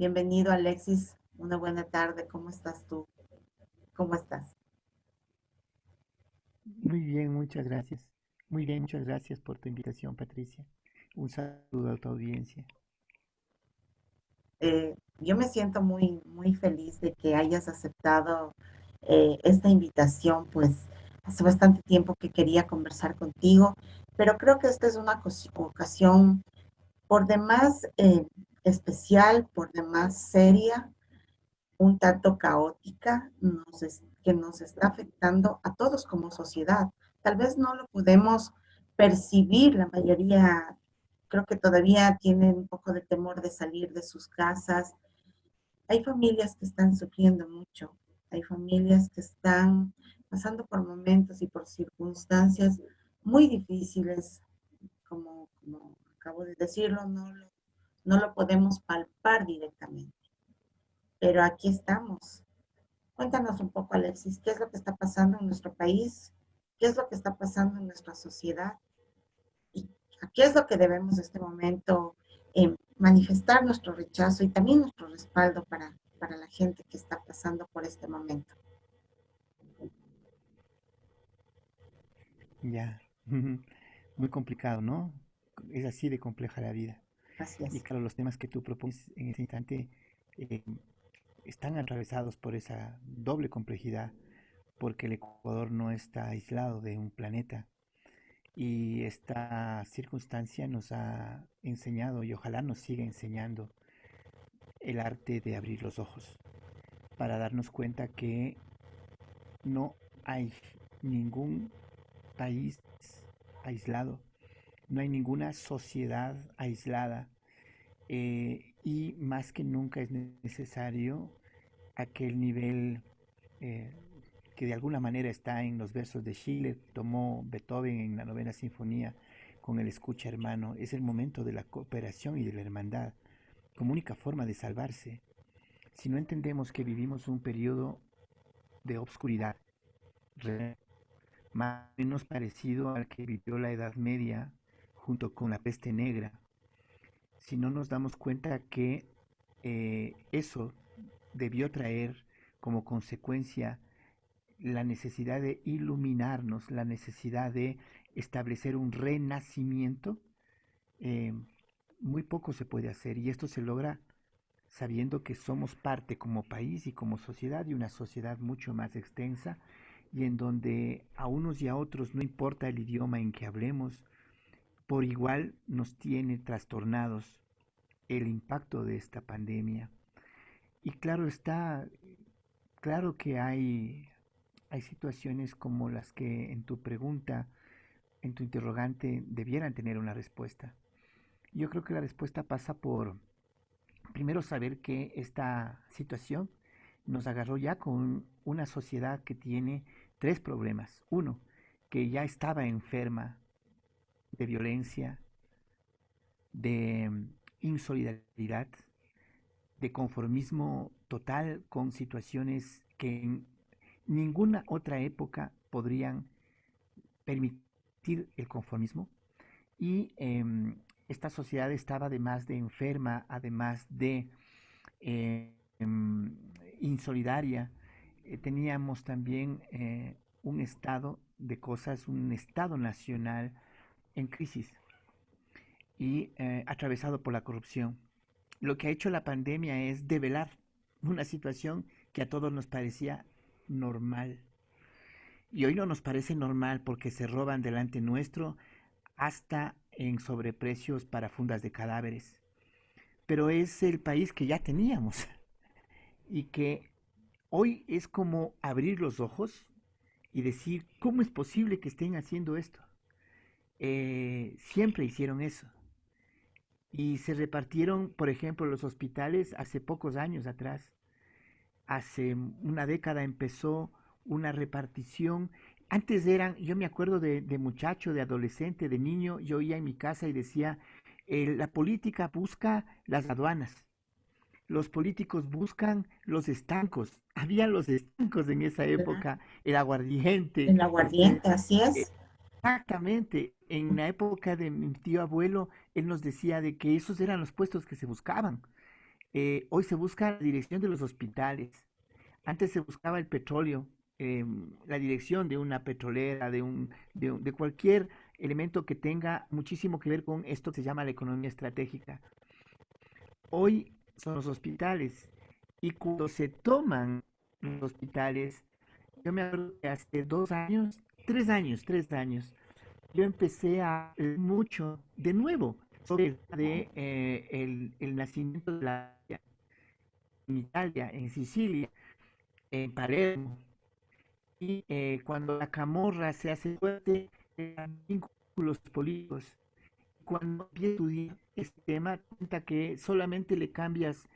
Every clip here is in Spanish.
Bienvenido, Alexis. Una buena tarde. ¿Cómo estás tú? ¿Cómo estás? Muy bien, muchas gracias. Muy bien, muchas gracias por tu invitación, Patricia. Un saludo a tu audiencia. Yo me siento muy feliz de que hayas aceptado esta invitación, pues hace bastante tiempo que quería conversar contigo, pero creo que esta es una ocasión por demás especial, por demás seria, un tanto caótica, que nos está afectando a todos como sociedad. Tal vez no lo podemos percibir, la mayoría creo que todavía tienen un poco de temor de salir de sus casas. Hay familias que están sufriendo mucho, hay familias que están pasando por momentos y por circunstancias muy difíciles, como acabo de decirlo, no lo podemos palpar directamente, pero aquí estamos. Cuéntanos un poco, Alexis, qué es lo que está pasando en nuestro país, qué es lo que está pasando en nuestra sociedad y a qué es lo que debemos en este momento manifestar nuestro rechazo y también nuestro respaldo para la gente que está pasando por este momento. Ya, muy complicado, ¿no? Es así de compleja la vida. Así Y es. claro, los temas que tú propones en este instante eh, están atravesados por esa doble complejidad, porque el Ecuador no está aislado de un planeta. Y esta circunstancia nos ha enseñado, y ojalá nos siga enseñando, el arte de abrir los ojos, para darnos cuenta que no hay ningún país aislado, no hay ninguna sociedad aislada, y más que nunca es necesario aquel nivel eh, que de alguna manera está en los versos de Schiller, tomó Beethoven en la novena sinfonía con el escucha hermano. Es el momento de la cooperación y de la hermandad como única forma de salvarse. Si no entendemos que vivimos un periodo de obscuridad, más o menos parecido al que vivió la Edad Media junto con la peste negra, si no nos damos cuenta que eso debió traer como consecuencia la necesidad de iluminarnos, la necesidad de establecer un renacimiento, eh, muy poco se puede hacer y esto se logra sabiendo que somos parte como país y como sociedad de una sociedad mucho más extensa y en donde a unos y a otros no importa el idioma en que hablemos, por igual nos tiene trastornados el impacto de esta pandemia. Y claro está, claro que hay situaciones como las que en tu pregunta, en tu interrogante, debieran tener una respuesta. Yo creo que la respuesta pasa por primero saber que esta situación nos agarró ya con una sociedad que tiene tres problemas. Uno, que ya estaba enferma de violencia, de insolidaridad, de conformismo total con situaciones que en ninguna otra época podrían permitir el conformismo. Y esta sociedad estaba además de enferma, además de eh, insolidaria, teníamos también un estado de cosas, un estado nacional en crisis y atravesado por la corrupción. Lo que ha hecho la pandemia es develar una situación que a todos nos parecía normal. Y hoy no nos parece normal porque se roban delante nuestro hasta en sobreprecios para fundas de cadáveres. Pero es el país que ya teníamos y que hoy es como abrir los ojos y decir, ¿cómo es posible que estén haciendo esto? Siempre hicieron eso. Y se repartieron, por ejemplo, los hospitales hace pocos años atrás. Hace una década empezó una repartición. Antes eran, yo me acuerdo de muchacho, de adolescente, de niño, yo oía en mi casa y decía, la política busca las aduanas, los políticos buscan los estancos. Había los estancos en esa ¿Verdad? época, el aguardiente, El este, aguardiente, así es. exactamente. En la época de mi tío abuelo, él nos decía de que esos eran los puestos que se buscaban. Hoy se busca la dirección de los hospitales. Antes se buscaba el petróleo, la dirección de una petrolera, de cualquier elemento que tenga muchísimo que ver con esto que se llama la economía estratégica. Hoy son los hospitales y cuando se toman los hospitales, yo me acuerdo que hace 2 años, 3 años, yo empecé a leer mucho de nuevo sobre el nacimiento de la en Italia, en Sicilia, en Palermo, y cuando la camorra se hace fuerte, vínculos políticos. Cuando empieza a estudiar este tema, cuenta que solamente le cambias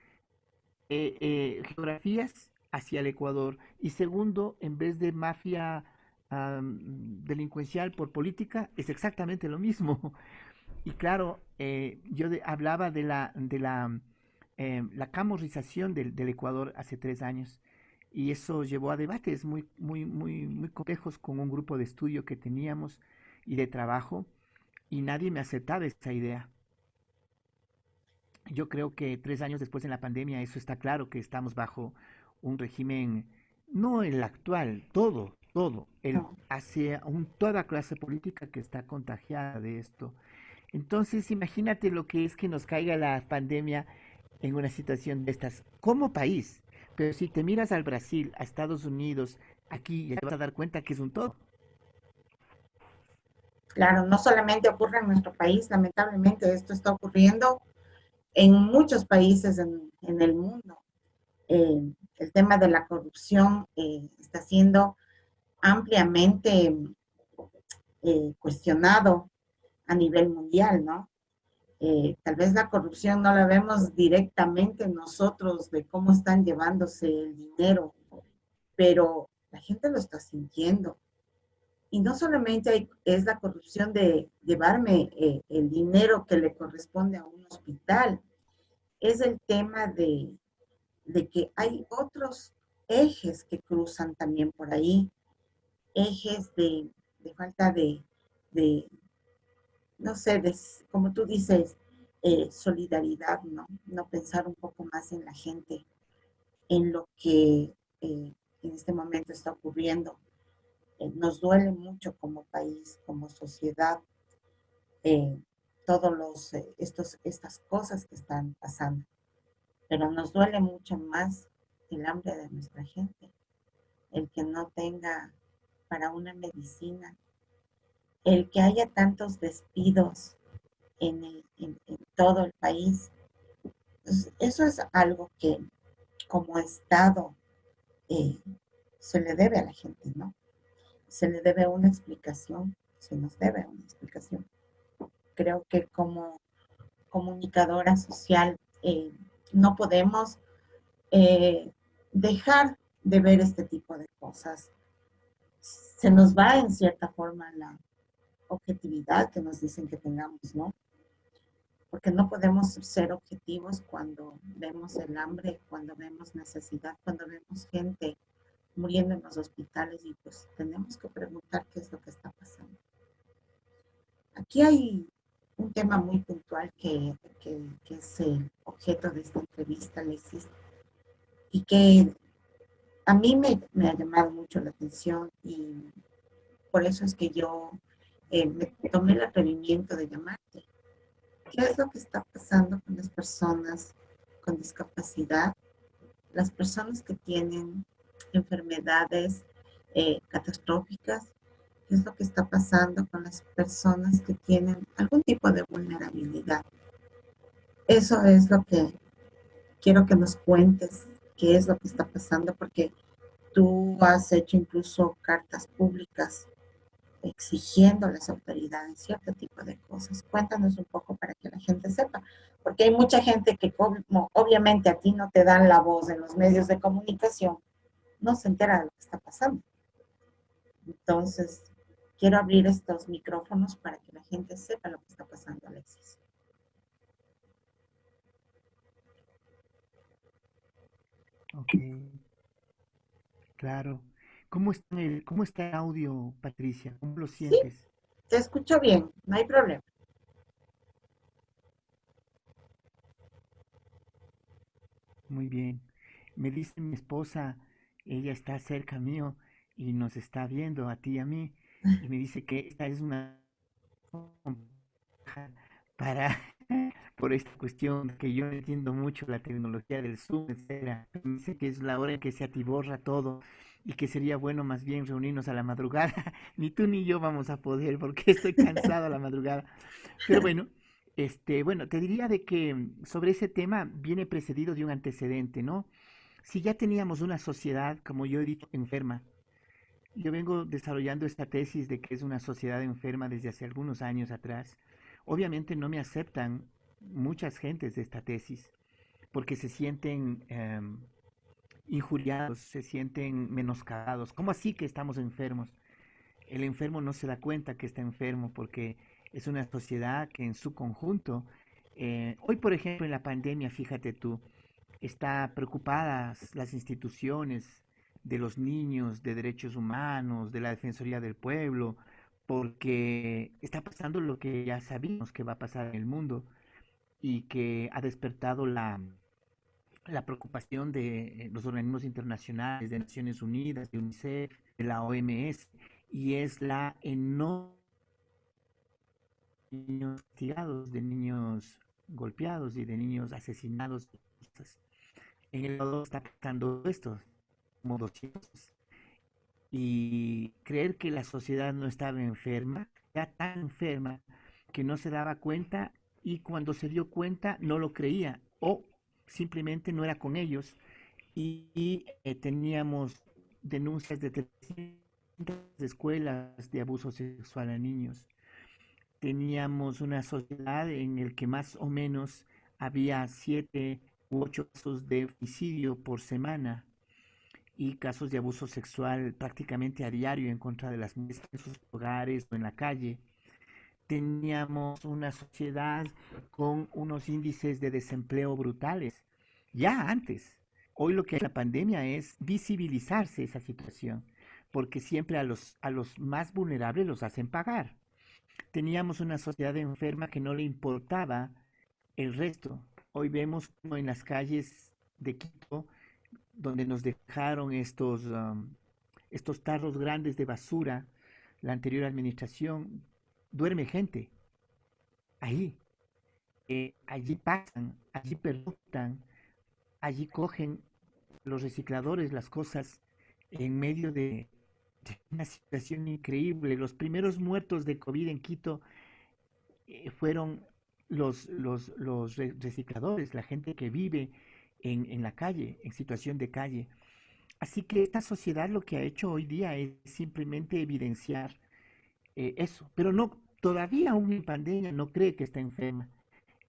geografías hacia el Ecuador. Y segundo, en vez de mafia delincuencial por política, es exactamente lo mismo. Y claro, hablaba la camorrización del Ecuador hace 3 años. Y eso llevó a debates muy, muy, muy, muy complejos con un grupo de estudio que teníamos y de trabajo, y nadie me aceptaba esa idea. Yo creo que 3 años después en la pandemia, eso está claro que estamos bajo un régimen, no el actual, todo, No. hacia toda clase política que está contagiada de esto. Entonces, imagínate lo que es que nos caiga la pandemia en una situación de estas como país. Pero si te miras al Brasil, a Estados Unidos, aquí ya te vas a dar cuenta que es un todo. Claro, no solamente ocurre en nuestro país, lamentablemente esto está ocurriendo en muchos países en el mundo. El tema de la corrupción está siendo ampliamente cuestionado a nivel mundial, ¿no? Tal vez la corrupción no la vemos directamente nosotros de cómo están llevándose el dinero, pero la gente lo está sintiendo. Y no solamente es la corrupción de llevarme el dinero que le corresponde a un hospital, es el tema de que hay otros ejes que cruzan también por ahí, ejes de falta de, no sé, como tú dices, solidaridad, ¿no? No pensar un poco más en la gente, en lo que en este momento está ocurriendo. Nos duele mucho como país, como sociedad, eh, todos estas cosas que están pasando, pero nos duele mucho más el hambre de nuestra gente, el que no tenga para una medicina, el que haya tantos despidos en todo el país. Pues eso es algo que como Estado eh, se le debe a la gente, ¿no? Se le debe una explicación, se nos debe una explicación. Creo que como comunicadora social no podemos dejar de ver este tipo de cosas. Se nos va en cierta forma la objetividad que nos dicen que tengamos, ¿no? Porque no podemos ser objetivos cuando vemos el hambre, cuando vemos necesidad, cuando vemos gente muriendo en los hospitales y pues tenemos que preguntar qué es lo que está pasando. Aquí hay un tema muy puntual que es el objeto de esta entrevista, Alexis, y que a mí me ha llamado mucho la atención y por eso es que yo me tomé el atrevimiento de llamarte. ¿Qué es lo que está pasando con las personas con discapacidad, las personas que tienen enfermedades catastróficas? ¿Qué es lo que está pasando con las personas que tienen algún tipo de vulnerabilidad? Eso es lo que quiero que nos cuentes, qué es lo que está pasando, porque tú has hecho incluso cartas públicas exigiendo a las autoridades cierto tipo de cosas. Cuéntanos un poco para que la gente sepa, porque hay mucha gente que como obviamente a ti no te dan la voz en los medios de comunicación, no se entera de lo que está pasando. Entonces, quiero abrir estos micrófonos para que la gente sepa lo que está pasando, Alexis. Ok, claro. ¿Cómo está el audio, Patricia? ¿Cómo lo Sí, sientes? te escucho bien, no hay problema. muy bien. Me dice mi esposa, ella está cerca mío y nos está viendo a ti y a mí, y me dice que esta es una para por esta cuestión que yo no entiendo mucho la tecnología del Zoom, etcétera. Me dice que es la hora en que se atiborra todo y que sería bueno más bien reunirnos a la madrugada. Ni tú ni yo vamos a poder porque estoy cansado a la madrugada. Pero bueno, bueno, te diría de que sobre ese tema viene precedido de un antecedente, ¿no? Si ya teníamos una sociedad, como yo he dicho, enferma, yo vengo desarrollando esta tesis de que es una sociedad enferma desde hace algunos años atrás. Obviamente no me aceptan muchas gentes de esta tesis porque se sienten injuriados, se sienten menoscabados. ¿Cómo así que estamos enfermos? El enfermo no se da cuenta que está enfermo porque es una sociedad que en su conjunto, hoy por ejemplo en la pandemia, fíjate tú, está preocupadas las instituciones de los niños, de derechos humanos, de la Defensoría del Pueblo, porque está pasando lo que ya sabíamos que va a pasar en el mundo y que ha despertado la preocupación de los organismos internacionales, de Naciones Unidas, de UNICEF, de la OMS, y es la enorme de niños castigados, de niños golpeados y de niños asesinados. En el Ecuador está pasando esto, como 200. Y creer que la sociedad no estaba enferma, era tan enferma que no se daba cuenta y cuando se dio cuenta no lo creía o simplemente no era con ellos y teníamos denuncias de 300 escuelas de abuso sexual a niños. Teníamos una sociedad en el que más o menos había 7 u 8 casos de homicidio por semana y casos de abuso sexual prácticamente a diario en contra de las mujeres en sus hogares o en la calle. Teníamos una sociedad con unos índices de desempleo brutales, ya antes. Hoy lo que hay en la pandemia es visibilizarse esa situación, porque siempre a los más vulnerables los hacen pagar. Teníamos una sociedad enferma que no le importaba el resto. Hoy vemos como en las calles de Quito, donde nos dejaron estos tarros grandes de basura, la anterior administración, duerme gente ahí. Allí pasan, allí preguntan, allí cogen los recicladores las cosas en medio de una situación increíble. Los primeros muertos de COVID en Quito fueron los recicladores, la gente que vive en la calle, en situación de calle. Así que esta sociedad lo que ha hecho hoy día es simplemente evidenciar eso, pero no, todavía aún en pandemia no cree que está enferma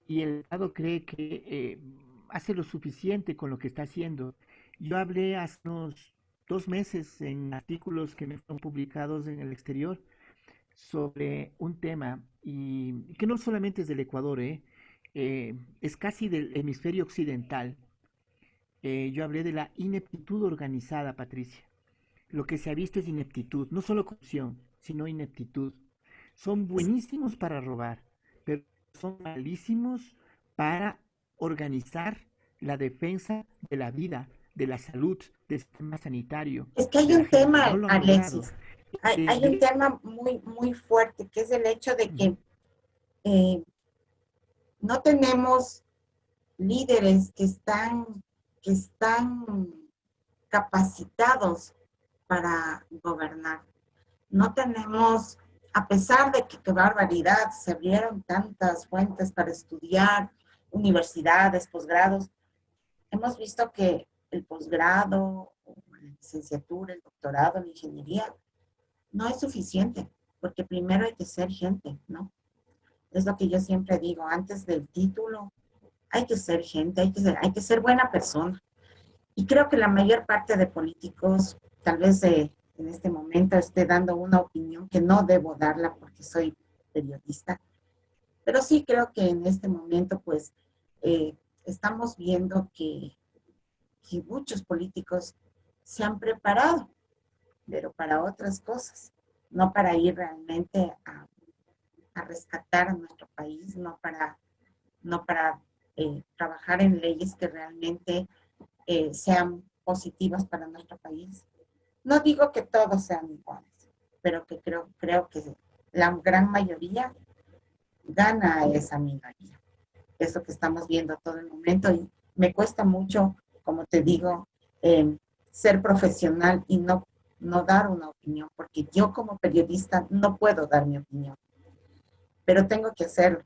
y el Estado cree que hace lo suficiente con lo que está haciendo. Yo hablé hace unos 2 meses en artículos que me fueron publicados en el exterior sobre un tema y que no solamente es del Ecuador, es casi del hemisferio occidental. Yo hablé de la ineptitud organizada, Patricia. Lo que se ha visto es ineptitud, no solo corrupción, sino ineptitud. Son buenísimos para robar, pero son malísimos para organizar la defensa de la vida, de la salud, del sistema sanitario, Es que hay de la un gente. No tema, lo han logrado. Alexis, hay un Dime. tema muy, muy fuerte, que es el hecho de Ujú. que eh, no tenemos líderes que están capacitados para gobernar. No tenemos, a pesar de que, qué barbaridad, se abrieron tantas fuentes para estudiar, universidades, posgrados, hemos visto que el posgrado, la licenciatura, el doctorado, la ingeniería, no es suficiente, porque primero hay que ser gente, ¿no? Es lo que yo siempre digo, antes del título, hay que ser gente, hay que ser buena persona. Y creo que la mayor parte de políticos, tal vez en este momento esté dando una opinión que no debo darla porque soy periodista, pero sí creo que en este momento pues eh, estamos viendo que muchos políticos se han preparado, pero para otras cosas, no para ir realmente a rescatar a nuestro país, no para trabajar en leyes que realmente sean positivas para nuestro país. No digo que todos sean iguales, pero que creo que la gran mayoría gana a esa minoría. Eso que estamos viendo todo el momento y me cuesta mucho, como te digo, ser profesional y no dar una opinión, porque yo como periodista no puedo dar mi opinión, pero tengo que hacerlo.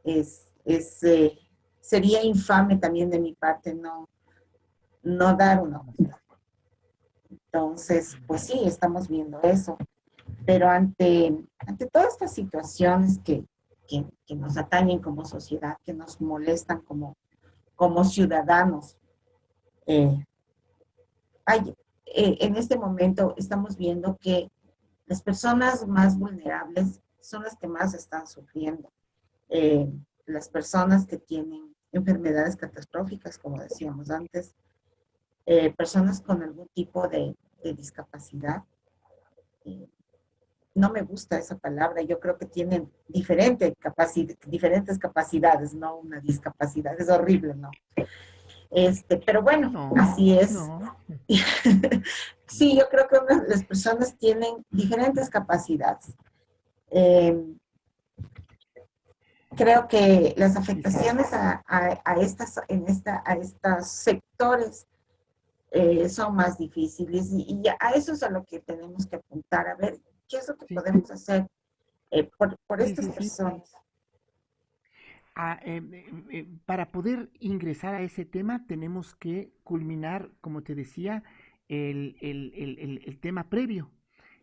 Es, es, eh, Sería infame también de mi parte no dar una opinión. Entonces, pues sí, estamos viendo eso, pero ante todas estas situaciones que nos atañen como sociedad, que nos molestan como ciudadanos, eh, hay, en este momento estamos viendo que las personas más vulnerables son las que más están sufriendo. Eh, las personas que tienen enfermedades catastróficas, como decíamos antes, personas con algún tipo de discapacidad. Eh, no me gusta esa palabra, yo creo que tienen diferentes capacidades, no una discapacidad, es horrible, ¿no? Pero bueno, No, así es. no. Sí, yo creo que las personas tienen diferentes capacidades. Eh, Creo que las Exacto. afectaciones a estos sectores son más difíciles y a eso es a lo que tenemos que apuntar, a ver qué es lo que Sí, podemos hacer por sí, estas sí, sí. personas. Para poder ingresar a ese tema tenemos que culminar, como te decía, el tema previo.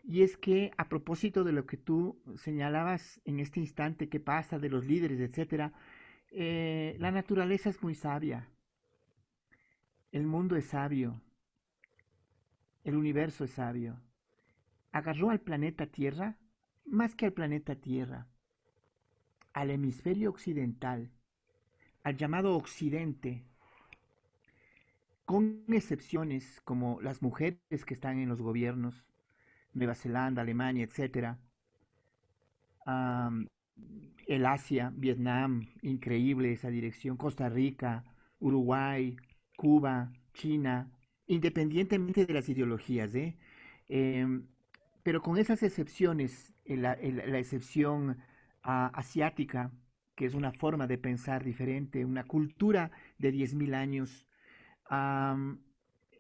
Y es que a propósito de lo que tú señalabas en este instante, qué pasa de los líderes, etcétera, la naturaleza es muy sabia, el mundo es sabio, el universo es sabio. Agarró al planeta Tierra, más que al planeta Tierra, al hemisferio occidental, al llamado Occidente, con excepciones como las mujeres que están en los gobiernos, Nueva Zelanda, Alemania, etcétera, um, el Asia, Vietnam, increíble esa dirección, Costa Rica, Uruguay, Cuba, China, independientemente de las ideologías, ¿eh? Eh, pero con esas excepciones, la excepción asiática, que es una forma de pensar diferente, una cultura de 10.000 años, um,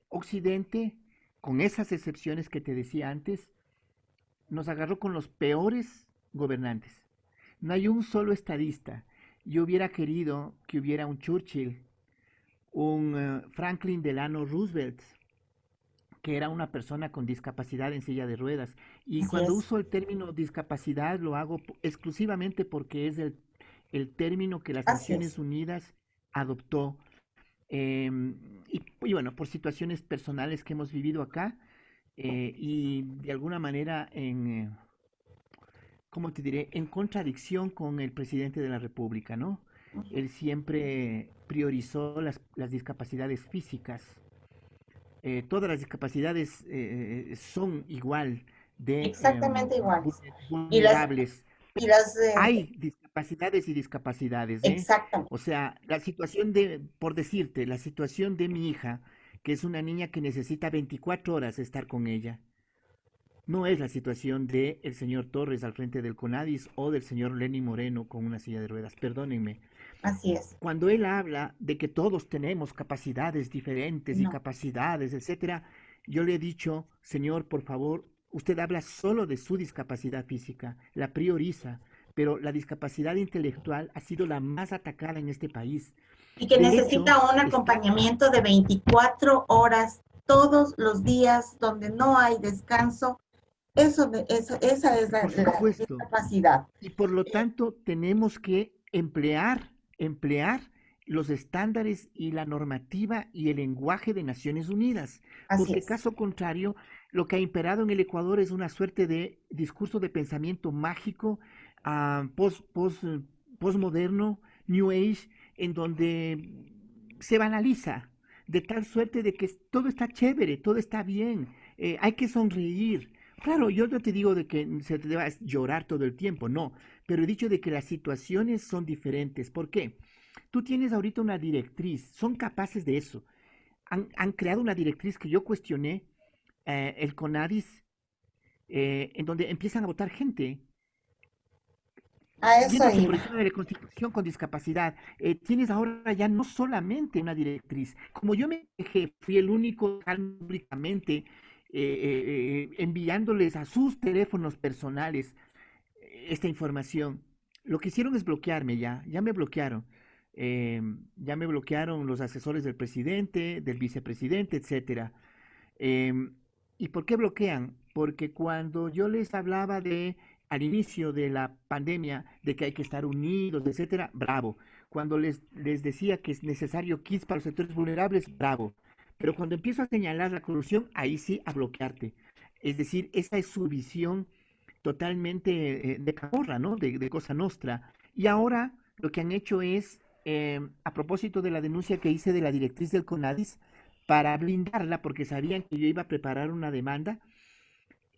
Occidente, con esas excepciones que te decía antes, nos agarró con los peores gobernantes. No hay un solo estadista. Yo hubiera querido que hubiera un Churchill, un Franklin Delano Roosevelt, que era una persona con discapacidad en silla de ruedas. Y Así cuando es, uso el término discapacidad lo hago exclusivamente porque es el término que las así es. Naciones Unidas adoptó. Y bueno, por situaciones personales que hemos vivido acá, y de alguna manera ¿cómo te diré?, en contradicción con el presidente de la República, ¿no? Él siempre priorizó las discapacidades físicas. Todas las discapacidades son igual de Exactamente igual. Y las, vulnerables. y las, Hay discapacidades y discapacidades, ¿eh? exactamente, O sea, la situación de, por decirte, la situación de mi hija, que es una niña que necesita 24 horas estar con ella. No es la situación de el señor Torres al frente del CONADIS o del señor Lenny Moreno con una silla de ruedas. Perdónenme. así es. Cuando él habla de que todos tenemos capacidades diferentes y No. capacidades, etcétera, yo le he dicho, señor, por favor, usted habla solo de su discapacidad física, la prioriza, pero la discapacidad intelectual ha sido la más atacada en este país. Y que De hecho, necesita un está, acompañamiento de 24 horas todos los días donde no hay descanso. Esa es por la supuesto, discapacidad. y por lo tanto tenemos que emplear los estándares y la normativa y el lenguaje de Naciones Unidas, Así porque es, caso contrario, lo que ha imperado en el Ecuador es una suerte de discurso de pensamiento mágico, ah, postmoderno, New Age, en donde se banaliza, de tal suerte de que todo está chévere, todo está bien, hay que sonreír. Claro, yo no te digo de que se te deba llorar todo el tiempo, no, pero he dicho de que las situaciones son diferentes. ¿Por qué? Tú tienes ahorita una directriz, son capaces de eso. han creado una directriz que yo cuestioné, el CONADIS, en donde empiezan a votar gente A eso yéndose por iba. encima de la Constitución con discapacidad. Tienes ahora ya no solamente una directriz. Como yo me quejé, fui el único públicamente enviándoles a sus teléfonos personales esta información. Lo que hicieron es bloquearme ya me bloquearon. Eh, ya me bloquearon los asesores del presidente, del vicepresidente, etcétera. Em, ¿Y por qué bloquean? Porque cuando yo les hablaba de, al inicio de la pandemia, de que hay que estar unidos, etcétera, bravo. Cuando les decía que es necesario kits para los sectores vulnerables, bravo. Pero cuando empiezo a señalar la corrupción, ahí sí a bloquearte. Es decir, esa es su visión totalmente de camorra, ¿no? De Cosa Nostra. Y ahora lo que han hecho es, a propósito de la denuncia que hice de la directriz del CONADIS, para blindarla, porque sabían que yo iba a preparar una demanda,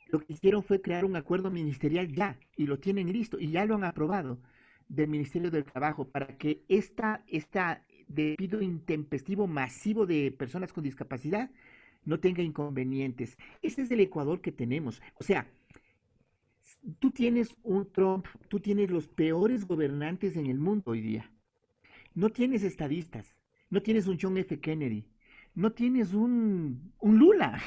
lo que hicieron fue crear un acuerdo ministerial ya, y lo tienen listo, y ya lo han aprobado del Ministerio del Trabajo, para que esta despido intempestivo masivo de personas con discapacidad no tenga inconvenientes. Ese es el Ecuador que tenemos. O sea, tú tienes un Trump, tú tienes los peores gobernantes en el mundo hoy día. No tienes estadistas, no tienes un John F. Kennedy, no tienes un Lula,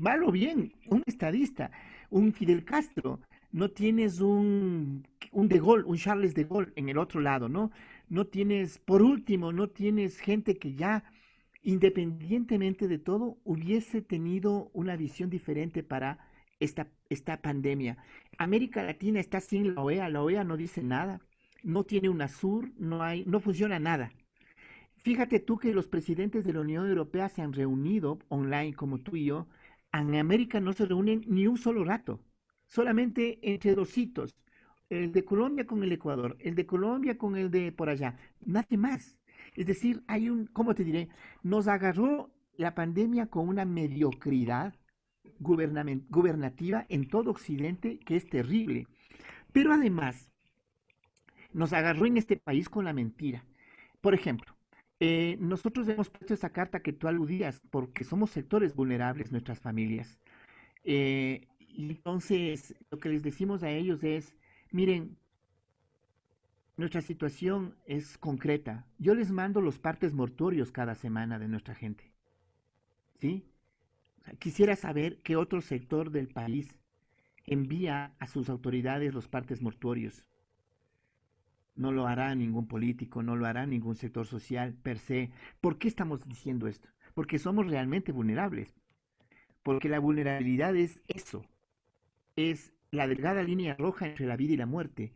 mal o bien, un estadista, un Fidel Castro, no tienes un De Gaulle, un Charles de Gaulle en el otro lado, ¿no? No tienes, por último, no tienes gente que ya, independientemente de todo, hubiese tenido una visión diferente para esta pandemia. América Latina está sin la OEA no dice nada, no tiene UNASUR, no funciona nada. Fíjate tú que los presidentes de la Unión Europea se han reunido online como tú y yo. En América no se reúnen ni un solo rato, solamente entre dositos. El de Colombia con el Ecuador, el de Colombia con el de por allá, nadie más. Es decir, ¿cómo te diré? Nos agarró la pandemia con una mediocridad gubernativa en todo Occidente que es terrible. Pero además, nos agarró en este país con la mentira. Por ejemplo, nosotros hemos puesto esa carta que tú aludías porque somos sectores vulnerables, nuestras familias. Y entonces, lo que les decimos a ellos es, miren, nuestra situación es concreta. Yo les mando los partes mortuorios cada semana de nuestra gente, ¿sí? O sea, quisiera saber qué otro sector del país envía a sus autoridades los partes mortuorios. No lo hará ningún político, no lo hará ningún sector social per se. ¿Por qué estamos diciendo esto? Porque somos realmente vulnerables. Porque la vulnerabilidad es eso, es la delgada línea roja entre la vida y la muerte.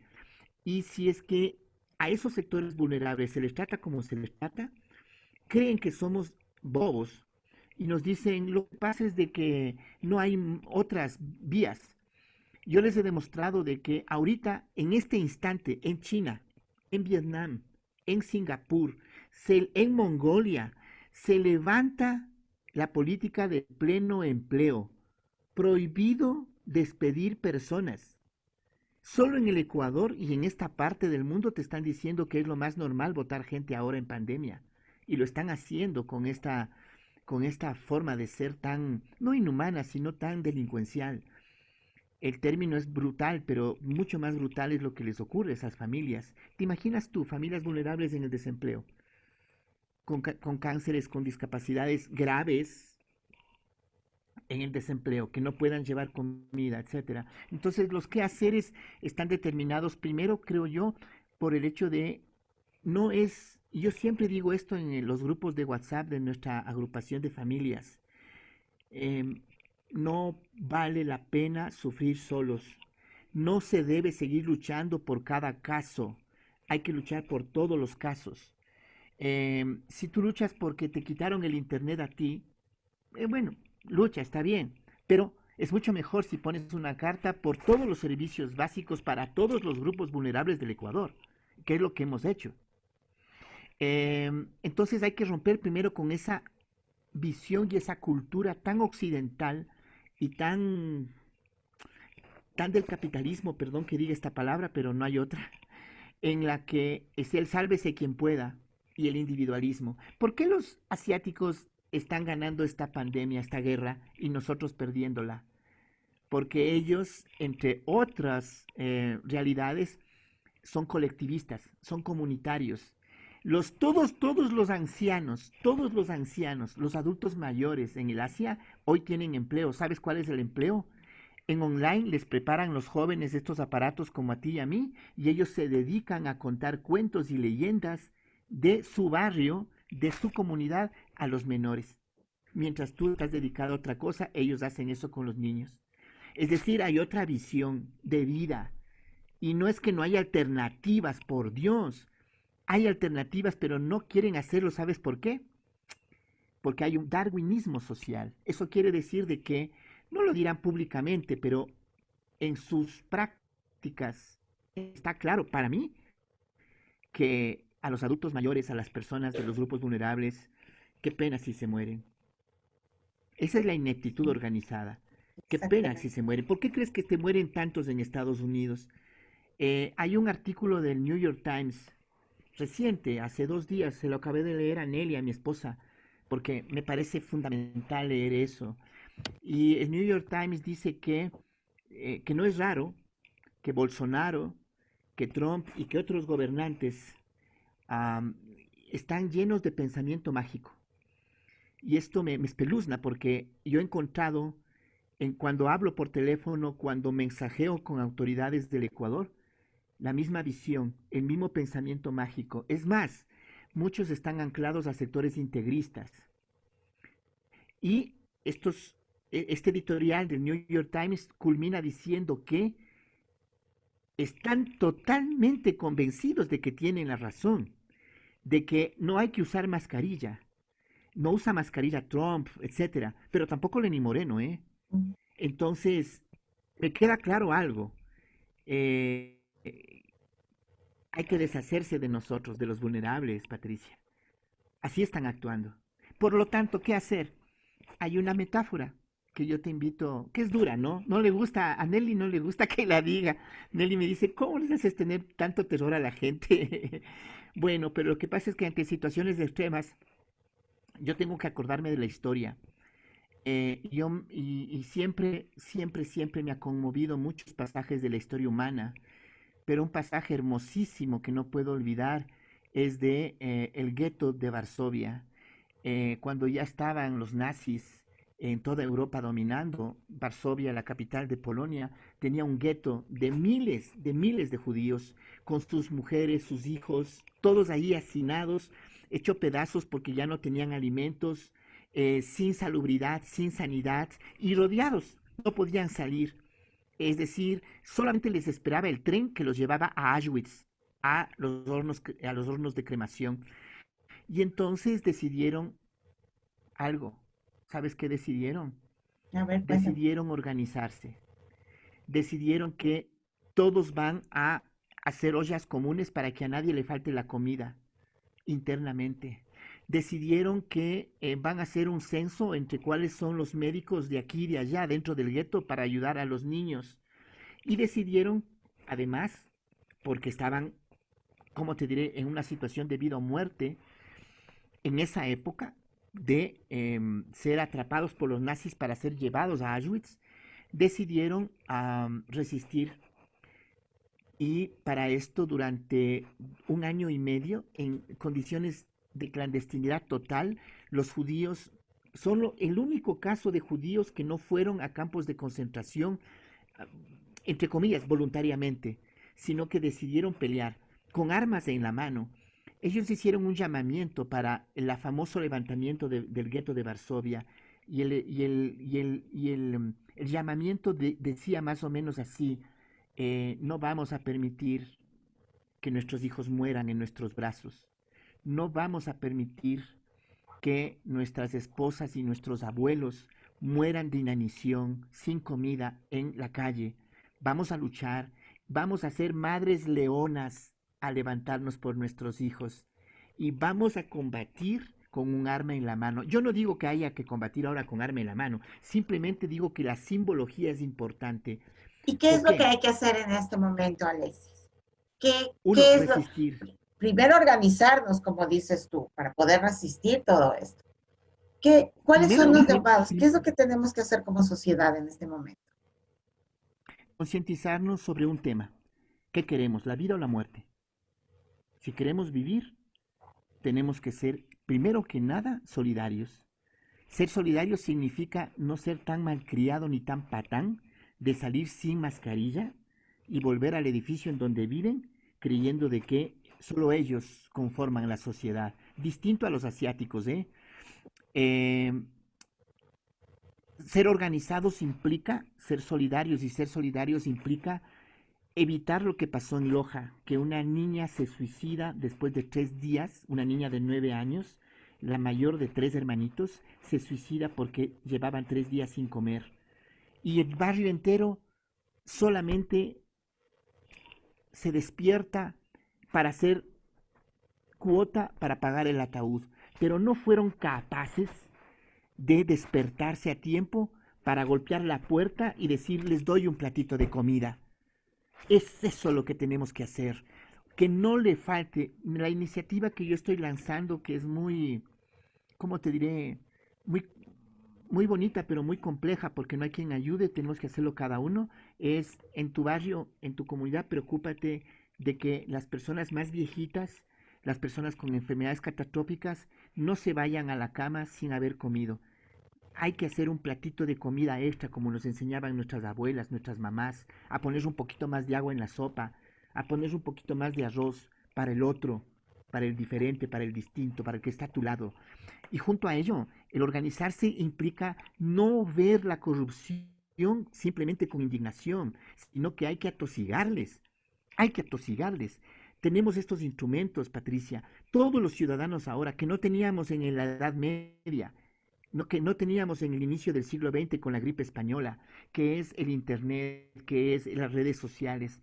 Y si es que a esos sectores vulnerables se les trata como se les trata, creen que somos bobos y nos dicen lo que pasa es de que no hay otras vías. Yo les he demostrado de que ahorita, en este instante, en China, en Vietnam, en Singapur, en Mongolia, se levanta la política de pleno empleo. Prohibido despedir personas. Solo en el Ecuador y en esta parte del mundo te están diciendo que es lo más normal votar gente ahora en pandemia. Y lo están haciendo con esta forma de ser tan, no inhumana, sino tan delincuencial. El término es brutal, pero mucho más brutal es lo que les ocurre a esas familias. ¿Te imaginas tú, familias vulnerables en el desempleo, con cánceres, con discapacidades graves en el desempleo, que no puedan llevar comida, etcétera? Entonces, los quehaceres están determinados primero, creo yo, por el hecho de no es, y yo siempre digo esto en los grupos de WhatsApp de nuestra agrupación de familias, em, no vale la pena sufrir solos. No se debe seguir luchando por cada caso. Hay que luchar por todos los casos. Si tú luchas porque te quitaron el internet a ti, bueno, lucha, está bien, pero es mucho mejor si pones una carta por todos los servicios básicos para todos los grupos vulnerables del Ecuador, que es lo que hemos hecho. Entonces hay que romper primero con esa visión y esa cultura tan occidental y tan del capitalismo, perdón que diga esta palabra, pero no hay otra, en la que es el sálvese quien pueda y el individualismo. ¿Por qué los asiáticos están ganando esta pandemia, esta guerra, y nosotros perdiéndola. Porque ellos, entre otras realidades, son colectivistas, son comunitarios. Todos los ancianos, los adultos mayores en el Asia, hoy tienen empleo. ¿Sabes cuál es el empleo? En online les preparan los jóvenes estos aparatos como a ti y a mí, y ellos se dedican a contar cuentos y leyendas de su barrio, de su comunidad, a los menores. Mientras tú estás dedicado a otra cosa, ellos hacen eso con los niños. Es decir, hay otra visión de vida. Y no es que no haya alternativas, por Dios. Hay alternativas, pero no quieren hacerlo. ¿Sabes por qué? Porque hay un darwinismo social. Eso quiere decir de que, no lo dirán públicamente, pero en sus prácticas está claro para mí que a los adultos mayores, a las personas de los grupos vulnerables, qué pena si se mueren. Esa es la ineptitud Sí, organizada. Qué pena si exactamente. se mueren. ¿Por qué crees que te mueren tantos en Estados Unidos? Hay un artículo del New York Times reciente, hace 2 días, se lo acabé de leer a Nelly, a mi esposa, porque me parece fundamental leer eso. Y el New York Times dice que no es raro que Bolsonaro, que Trump y que otros gobernantes um, están llenos de pensamiento mágico. Y esto me espeluzna porque yo he encontrado, cuando hablo por teléfono, cuando mensajeo con autoridades del Ecuador, la misma visión, el mismo pensamiento mágico. Es más, muchos están anclados a sectores integristas. Y este editorial del New York Times culmina diciendo que están totalmente convencidos de que tienen la razón, de que no hay que usar mascarilla. No usa mascarilla Trump, etcétera, pero tampoco Lenín Moreno, ¿eh? Mm. Entonces, me queda claro algo. Eh, Hay que deshacerse de nosotros, de los vulnerables, Patricia. Así están actuando. Por lo tanto, ¿qué hacer? Hay una metáfora que yo te invito, que es dura, ¿no? No le gusta, a Nelly no le gusta que la diga. Nelly me dice, ¿cómo les haces tener tanto terror a la gente? Bueno, pero lo que pasa es que ante situaciones extremas, yo tengo que acordarme de la historia. Y siempre, siempre, siempre me ha conmovido muchos pasajes de la historia humana, pero un pasaje hermosísimo que no puedo olvidar es de el gueto de Varsovia, cuando ya estaban los nazis en toda Europa dominando. Varsovia, la capital de Polonia, tenía un gueto de miles de judíos, con sus mujeres, sus hijos, todos ahí hacinados, hecho pedazos porque ya no tenían alimentos, sin salubridad, sin sanidad y rodeados, no podían salir. Es decir, solamente les esperaba el tren que los llevaba a Auschwitz, a los hornos de cremación. Y entonces decidieron algo. ¿Sabes qué decidieron? A ver, cuéntame. Decidieron organizarse. Decidieron que todos van a hacer ollas comunes para que a nadie le falte la comida internamente. Decidieron que van a hacer un censo entre cuáles son los médicos de aquí y de allá dentro del gueto para ayudar a los niños. Y decidieron, además, porque estaban, como te diré, en una situación de vida o muerte, en esa época, de ser atrapados por los nazis para ser llevados a Auschwitz, decidieron resistir. Y para esto, durante un año y medio, en condiciones de clandestinidad total, los judíos, solo el único caso de judíos que no fueron a campos de concentración, ah, entre comillas, voluntariamente, sino que decidieron pelear con armas en la mano. Ellos hicieron un llamamiento para el famoso levantamiento del gueto de Varsovia, el llamamiento decía más o menos así: no vamos a permitir que nuestros hijos mueran en nuestros brazos, no vamos a permitir que nuestras esposas y nuestros abuelos mueran de inanición, sin comida, en la calle. Vamos a luchar, vamos a ser madres leonas a levantarnos por nuestros hijos y vamos a combatir con un arma en la mano. Yo no digo que haya que combatir ahora con arma en la mano, simplemente digo que la simbología es importante. ¿Y qué es ¿Por lo que qué? hay que hacer en este momento, Alexis? Uno, ¿Qué es lo? resistir. Primero organizarnos, como dices tú, para poder resistir todo esto. ¿Cuáles Primero, son los llamados? ¿Qué es lo que tenemos que hacer como sociedad en este momento? concientizarnos sobre un tema. ¿Qué queremos, la vida o la muerte? Si queremos vivir, tenemos que ser, primero que nada, solidarios. Ser solidario significa no ser tan malcriado ni tan patán de salir sin mascarilla y volver al edificio en donde viven creyendo de que solo ellos conforman la sociedad. Distinto a los asiáticos, ¿eh? Eh, Ser organizados implica ser solidarios y ser solidarios implica evitar lo que pasó en Loja, que una niña se suicida después de 3 días, una niña de 9 años, la mayor de 3 hermanitos, se suicida porque llevaban 3 días sin comer. Y el barrio entero solamente se despierta para hacer cuota para pagar el ataúd, pero no fueron capaces de despertarse a tiempo para golpear la puerta y decir les doy un platito de comida. Es eso lo que tenemos que hacer. Que no le falte la iniciativa que yo estoy lanzando, que es muy, ¿cómo te diré? Muy, muy bonita, pero muy compleja, porque no hay quien ayude, tenemos que hacerlo cada uno. Es en tu barrio, en tu comunidad, preocúpate de que las personas más viejitas, las personas con enfermedades catastróficas, no se vayan a la cama sin haber comido. Hay que hacer un platito de comida extra, como nos enseñaban nuestras abuelas, nuestras mamás, a poner un poquito más de agua en la sopa, a poner un poquito más de arroz para el otro, para el diferente, para el distinto, para el que está a tu lado. Y junto a ello, el organizarse implica no ver la corrupción simplemente con indignación, sino que hay que atosigarles. Hay que atosigarles. Tenemos estos instrumentos, Patricia, todos los ciudadanos ahora que no teníamos en la Edad Media, que no teníamos en el inicio del siglo XX con la gripe española, que es el Internet, que es las redes sociales.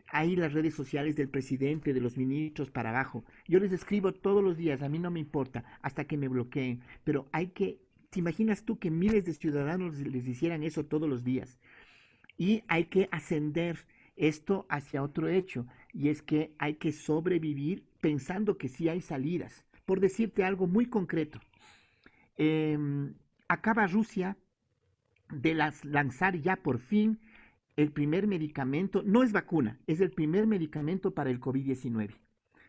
Hay las redes sociales del presidente, de los ministros para abajo. Yo les escribo todos los días, a mí no me importa, hasta que me bloqueen, pero hay que, ¿te imaginas tú que miles de ciudadanos les hicieran eso todos los días? Y hay que ascender esto hacia otro hecho, y es que hay que sobrevivir pensando que sí hay salidas. Por decirte algo muy concreto, eh, acaba Rusia de lanzar ya por fin el primer medicamento, no es vacuna, es el primer medicamento para el COVID-19,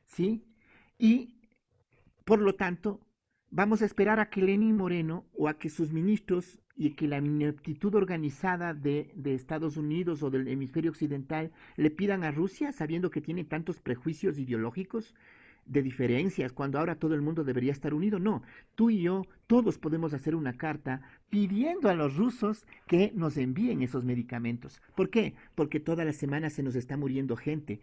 ¿sí? Y por lo tanto, vamos a esperar a que Lenin Moreno o a que sus ministros y que la ineptitud organizada de Estados Unidos o del hemisferio occidental le pidan a Rusia, sabiendo que tiene tantos prejuicios ideológicos de diferencias, cuando ahora todo el mundo debería estar unido. No, tú y yo, todos podemos hacer una carta pidiendo a los rusos que nos envíen esos medicamentos. ¿Por qué? Porque todas las semanas se nos está muriendo gente.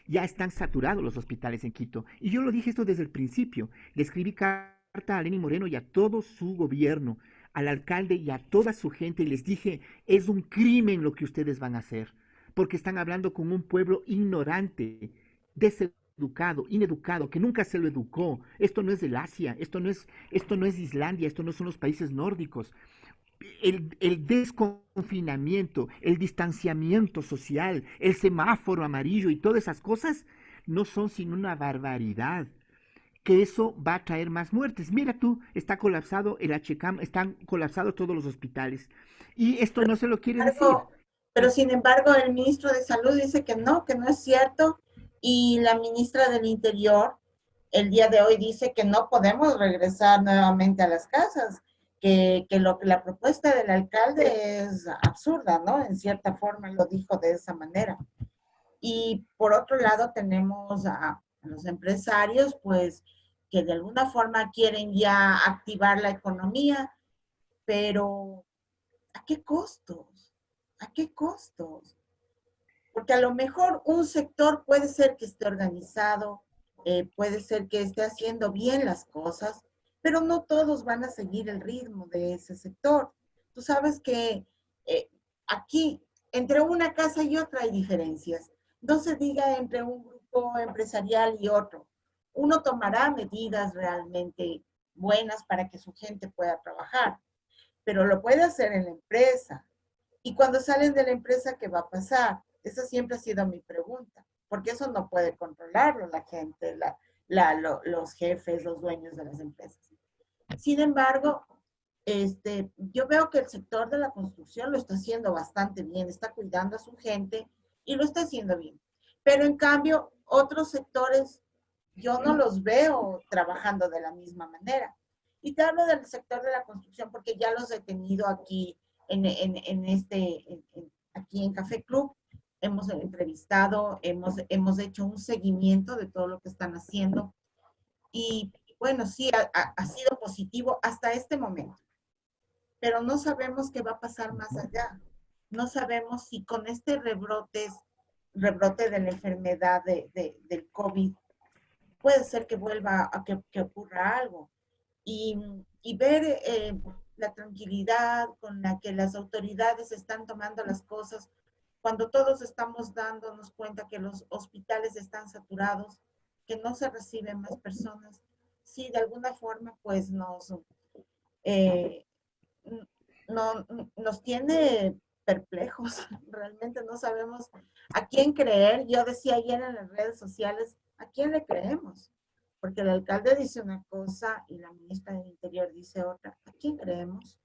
Ya están saturados los hospitales en Quito. Y yo lo dije esto desde el principio. Le escribí carta a Lenín Moreno y a todo su gobierno, al alcalde y a toda su gente, y les dije, es un crimen lo que ustedes van a hacer, porque están hablando con un pueblo ignorante, deseducado, ineducado, que nunca se lo educó. Esto no es del Asia, esto no es Islandia, esto no son los países nórdicos. El desconfinamiento, el distanciamiento social, el semáforo amarillo y todas esas cosas no son sino una barbaridad. Que eso va a traer más muertes. Mira tú, está colapsado el HCAM, están colapsados todos los hospitales. Y esto no se lo quiere decir. Embargo, pero sin embargo, el ministro de Salud dice que no es cierto, y la ministra del Interior el día de hoy dice que no podemos regresar nuevamente a las casas, que la propuesta del alcalde es absurda, ¿no? En cierta forma lo dijo de esa manera. Y por otro lado tenemos a los empresarios, pues, que de alguna forma quieren ya activar la economía, pero ¿a qué costos? ¿A qué costos? Porque a lo mejor un sector puede ser que esté organizado, puede ser que esté haciendo bien las cosas, pero no todos van a seguir el ritmo de ese sector. Tú sabes que eh, aquí, entre una casa y otra hay diferencias. No se diga entre un grupo empresarial y otro. Uno tomará medidas realmente buenas para que su gente pueda trabajar, pero lo puede hacer en la empresa. Y cuando salen de la empresa, ¿qué va a pasar? Esa siempre ha sido mi pregunta, porque eso no puede controlarlo la gente, los jefes, los dueños de las empresas. Sin embargo, yo veo que el sector de la construcción lo está haciendo bastante bien, está cuidando a su gente y lo está haciendo bien. Pero en cambio, otros sectores yo no los veo trabajando de la misma manera. Y te hablo del sector de la construcción porque ya los he tenido aquí aquí en Café Club. Hemos entrevistado, hemos hecho un seguimiento de todo lo que están haciendo. Y bueno, sí, ha sido positivo hasta este momento, pero no sabemos qué va a pasar más allá. No sabemos si con este rebrote de la enfermedad del COVID, puede ser que vuelva a que ocurra algo. Y, y ver la tranquilidad con la que las autoridades están tomando las cosas, cuando todos estamos dándonos cuenta que los hospitales están saturados, que no se reciben más personas, sí, de alguna forma, pues eh, no, nos tiene perplejos, realmente no sabemos a quién creer. Yo decía ayer en las redes sociales, ¿a quién le creemos? Porque el alcalde dice una cosa y la ministra del Interior dice otra. ¿A quién creemos?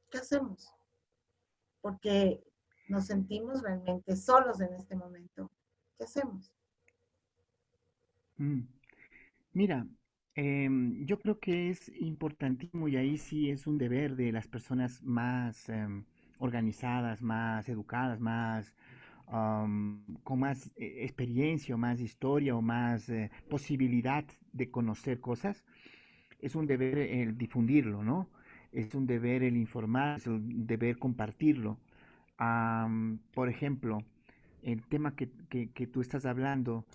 ¿Qué hacemos? Porque nos sentimos realmente solos en este momento. ¿Qué hacemos? Mm. Mira, yo creo que es importantísimo y ahí sí es un deber de las personas más organizadas, más educadas, más con más experiencia o más historia o más posibilidad de conocer cosas. Es un deber el difundirlo, ¿no? Es un deber el informar, es un deber compartirlo. Por ejemplo, el tema que tú estás hablando,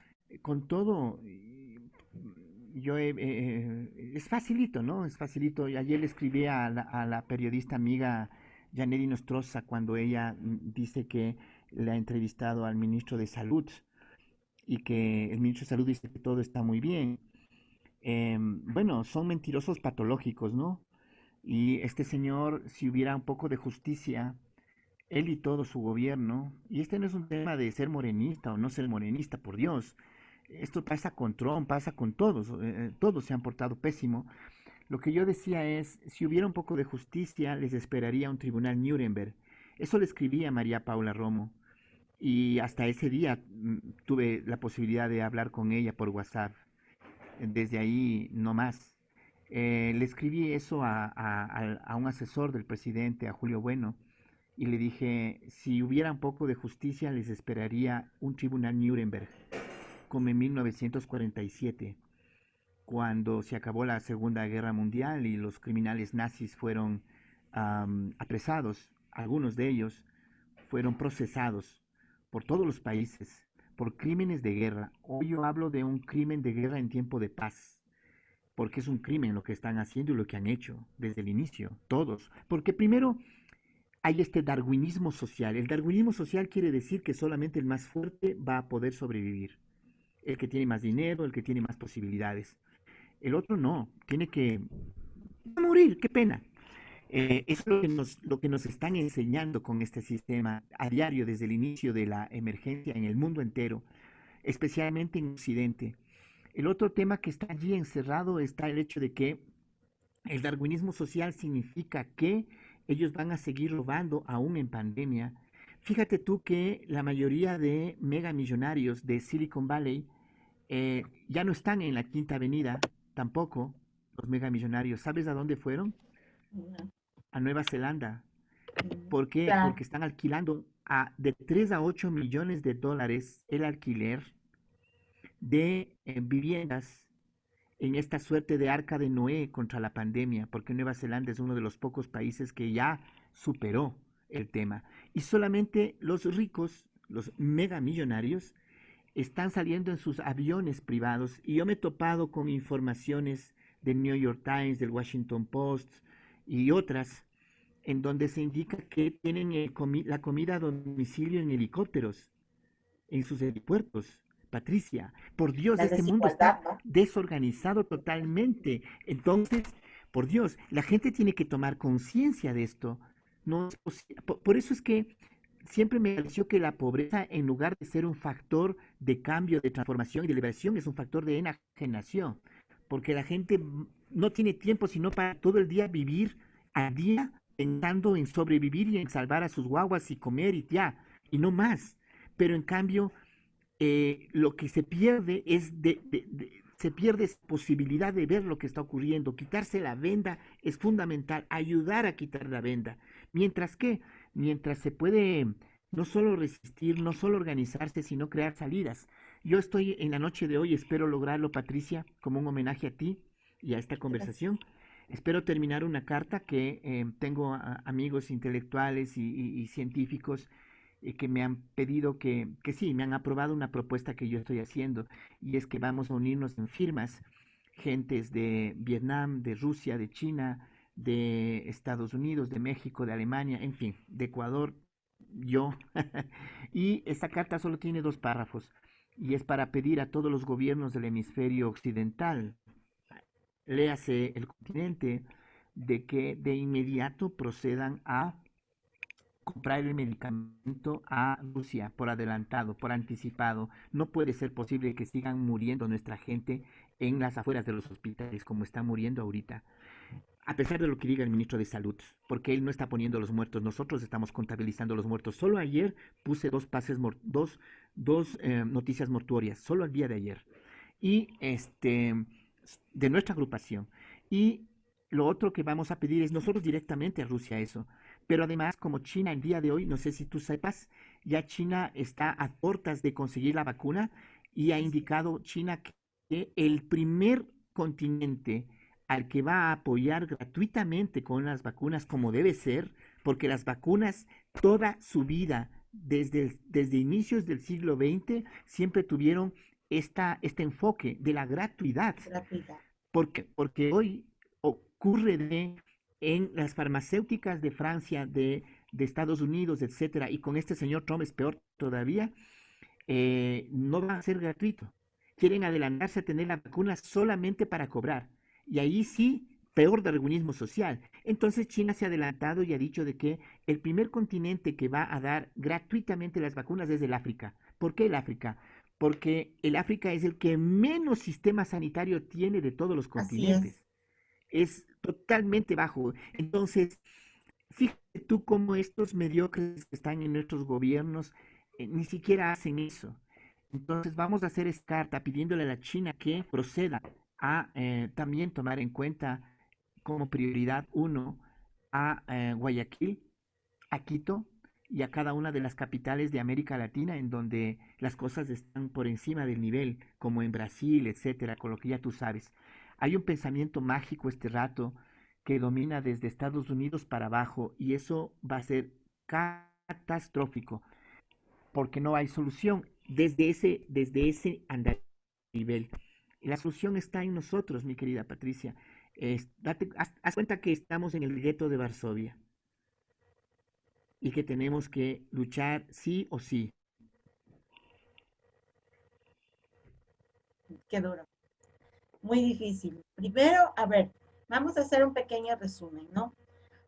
con todo, es facilito, ¿no? Es facilito. Ayer le escribí a la periodista amiga Janeri Nostroza cuando ella dice que le ha entrevistado al ministro de Salud y que el ministro de Salud dice que todo está muy bien. Bueno, son mentirosos patológicos, ¿no? Y este señor, si hubiera un poco de justicia, él y todo su gobierno, y este no es un tema de ser morenista o no ser morenista, por Dios, esto pasa con Trump, pasa con todos, todos se han portado pésimo. Lo que yo decía es, si hubiera un poco de justicia, les esperaría un tribunal Nuremberg. Eso le escribí a María Paula Romo, y hasta ese día tuve la posibilidad de hablar con ella por WhatsApp. Desde ahí no más. Le escribí eso a un asesor del presidente, a Julio Bueno, y le dije, si hubiera un poco de justicia, les esperaría un tribunal Nuremberg, como en 1947, cuando se acabó la Segunda Guerra Mundial y los criminales nazis fueron apresados. Algunos de ellos fueron procesados por todos los países por crímenes de guerra. Hoy yo hablo de un crimen de guerra en tiempo de paz, porque es un crimen lo que están haciendo y lo que han hecho desde el inicio, todos. Porque primero hay este darwinismo social. El darwinismo social quiere decir que solamente el más fuerte va a poder sobrevivir. El que tiene más dinero, el que tiene más posibilidades. El otro no, tiene que morir, qué pena. Es lo que nos están enseñando con este sistema a diario desde el inicio de la emergencia en el mundo entero, especialmente en Occidente. El otro tema que está allí encerrado está el hecho de que el darwinismo social significa que ellos van a seguir robando aún en pandemia. Fíjate tú que la mayoría de megamillonarios de Silicon Valley ya no están en la Quinta Avenida, tampoco los megamillonarios. ¿Sabes a dónde fueron? No, A Nueva Zelanda. no. ¿Por qué? Claro, Porque están alquilando de 3 a 8 millones de dólares el alquiler de viviendas en esta suerte de arca de Noé contra la pandemia, porque Nueva Zelanda es uno de los pocos países que ya superó el tema. Y solamente los ricos, los megamillonarios, están saliendo en sus aviones privados. Y yo me he topado con informaciones del New York Times, del Washington Post y otras, en donde se indica que tienen la comida a domicilio en helicópteros en sus aeropuertos. Patricia, por Dios, la este mundo está desigualdad, ¿no? desorganizado totalmente. Entonces, por Dios, la gente tiene que tomar conciencia de esto. No es por eso es que siempre me pareció que la pobreza, en lugar de ser un factor de cambio, de transformación y de liberación, es un factor de enajenación. Porque la gente no tiene tiempo sino para todo el día vivir al día pensando en sobrevivir y en salvar a sus guaguas y comer y ya, y no más. Pero en cambio, lo que se pierde es se pierde esa posibilidad de ver lo que está ocurriendo. Quitarse la venda es fundamental, ayudar a quitar la venda. Mientras que, mientras se puede no solo resistir, no solo organizarse, sino crear salidas. Yo estoy en la noche de hoy, espero lograrlo, Patricia, como un homenaje a ti y a esta Gracias. conversación. Espero terminar una carta que tengo amigos intelectuales y científicos que me han pedido que sí, me han aprobado una propuesta que yo estoy haciendo, y es que vamos a unirnos en firmas, gentes de Vietnam, de Rusia, de China, de Estados Unidos, de México, de Alemania, en fin, de Ecuador, yo. Y esta carta solo tiene 2 párrafos y es para pedir a todos los gobiernos del hemisferio occidental, léase el continente, de que de inmediato procedan a comprar el medicamento a Rusia por adelantado, por anticipado. No puede ser posible que sigan muriendo nuestra gente en las afueras de los hospitales como está muriendo ahorita. A pesar de lo que diga el ministro de Salud, porque él no está poniendo los muertos, nosotros estamos contabilizando los muertos. Solo ayer puse dos noticias mortuorias, solo el día de ayer. Y de nuestra agrupación. Y lo otro que vamos a pedir es nosotros directamente a Rusia eso. Pero además, como China el día de hoy, no sé si tú sepas, ya China está a puertas de conseguir la vacuna y ha Sí, sí. indicado China que el primer continente al que va a apoyar gratuitamente con las vacunas como debe ser, porque las vacunas toda su vida, desde inicios del siglo XX, siempre tuvieron este enfoque de la gratuidad, Gratuidad. porque hoy ocurre en las farmacéuticas de Francia, de Estados Unidos, etcétera, y con este señor Trump es peor todavía, no va a ser gratuito. Quieren adelantarse a tener la vacuna solamente para cobrar. Y ahí sí, peor darwinismo social. Entonces China se ha adelantado y ha dicho de que el primer continente que va a dar gratuitamente las vacunas es el África. ¿Por qué el África? Porque el África es el que menos sistema sanitario tiene de todos los Así es. continentes. Es totalmente bajo. Entonces, fíjate tú cómo estos mediocres que están en nuestros gobiernos ni siquiera hacen eso. Entonces vamos a hacer esta carta pidiéndole a la China que proceda a también tomar en cuenta como prioridad uno a Guayaquil, a Quito y a cada una de las capitales de América Latina en donde las cosas están por encima del nivel, como en Brasil, etcétera, con lo que ya tú sabes. Hay un pensamiento mágico este rato que domina desde Estados Unidos para abajo y eso va a ser catastrófico porque no hay solución desde ese nivel. La solución está en nosotros, mi querida Patricia. Haz cuenta que estamos en el gueto de Varsovia y que tenemos que luchar sí o sí. Qué duro. Muy difícil. Primero, a ver, vamos a hacer un pequeño resumen, ¿no?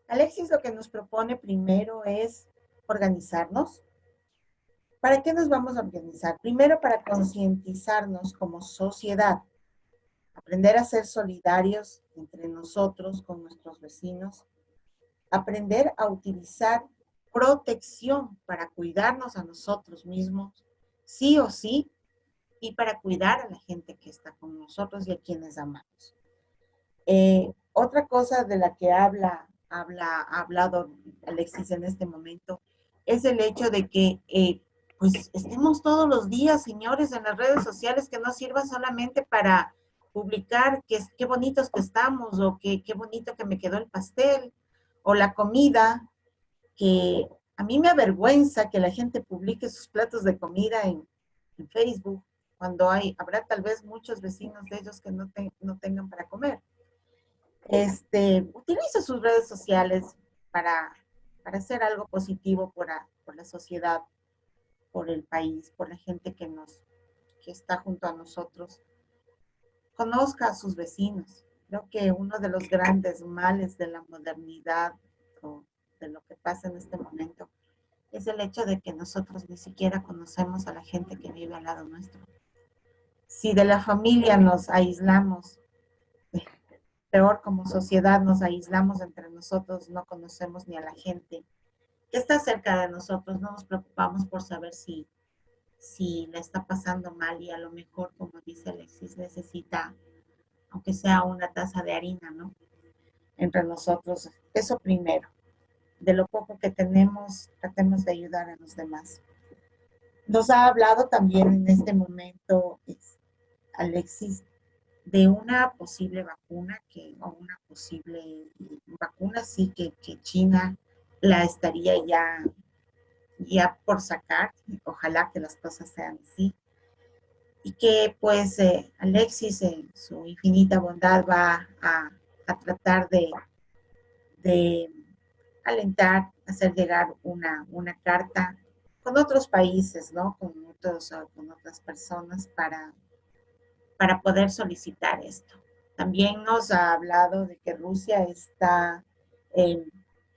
Alexis lo que nos propone primero es organizarnos. ¿Para qué nos vamos a organizar? Primero, para concientizarnos como sociedad, aprender a ser solidarios entre nosotros, con nuestros vecinos, aprender a utilizar protección para cuidarnos a nosotros mismos, sí o sí, y para cuidar a la gente que está con nosotros y a quienes amamos. Otra cosa de la que ha hablado Alexis en este momento es el hecho de que pues estemos todos los días, señores, en las redes sociales, que no sirva solamente para publicar qué bonitos que estamos o qué bonito que me quedó el pastel o la comida, que a mí me avergüenza que la gente publique sus platos de comida en Facebook cuando habrá tal vez muchos vecinos de ellos que no tengan para comer. Utiliza sus redes sociales para, para hacer algo positivo por la sociedad, por el país, por la gente que está junto a nosotros. Conozca a sus vecinos. Creo que uno de los grandes males de la modernidad o de lo que pasa en este momento es el hecho de que nosotros ni siquiera conocemos a la gente que vive al lado nuestro. Si de la familia nos aislamos, peor como sociedad nos aislamos entre nosotros, no conocemos ni a la gente que está cerca de nosotros, no nos preocupamos por saber si la está pasando mal y a lo mejor, como dice Alexis, necesita, aunque sea una taza de harina, ¿no? Entre nosotros, eso primero. De lo poco que tenemos, tratemos de ayudar a los demás. Nos ha hablado también en este momento, Alexis, de una posible vacuna, o una posible vacuna, sí, que China la estaría ya por sacar, ojalá que las cosas sean así, y que pues Alexis en su infinita bondad va a tratar de alentar, hacer llegar una carta con otros países, ¿no? Con otras personas para poder solicitar esto. También nos ha hablado de que Rusia está eh,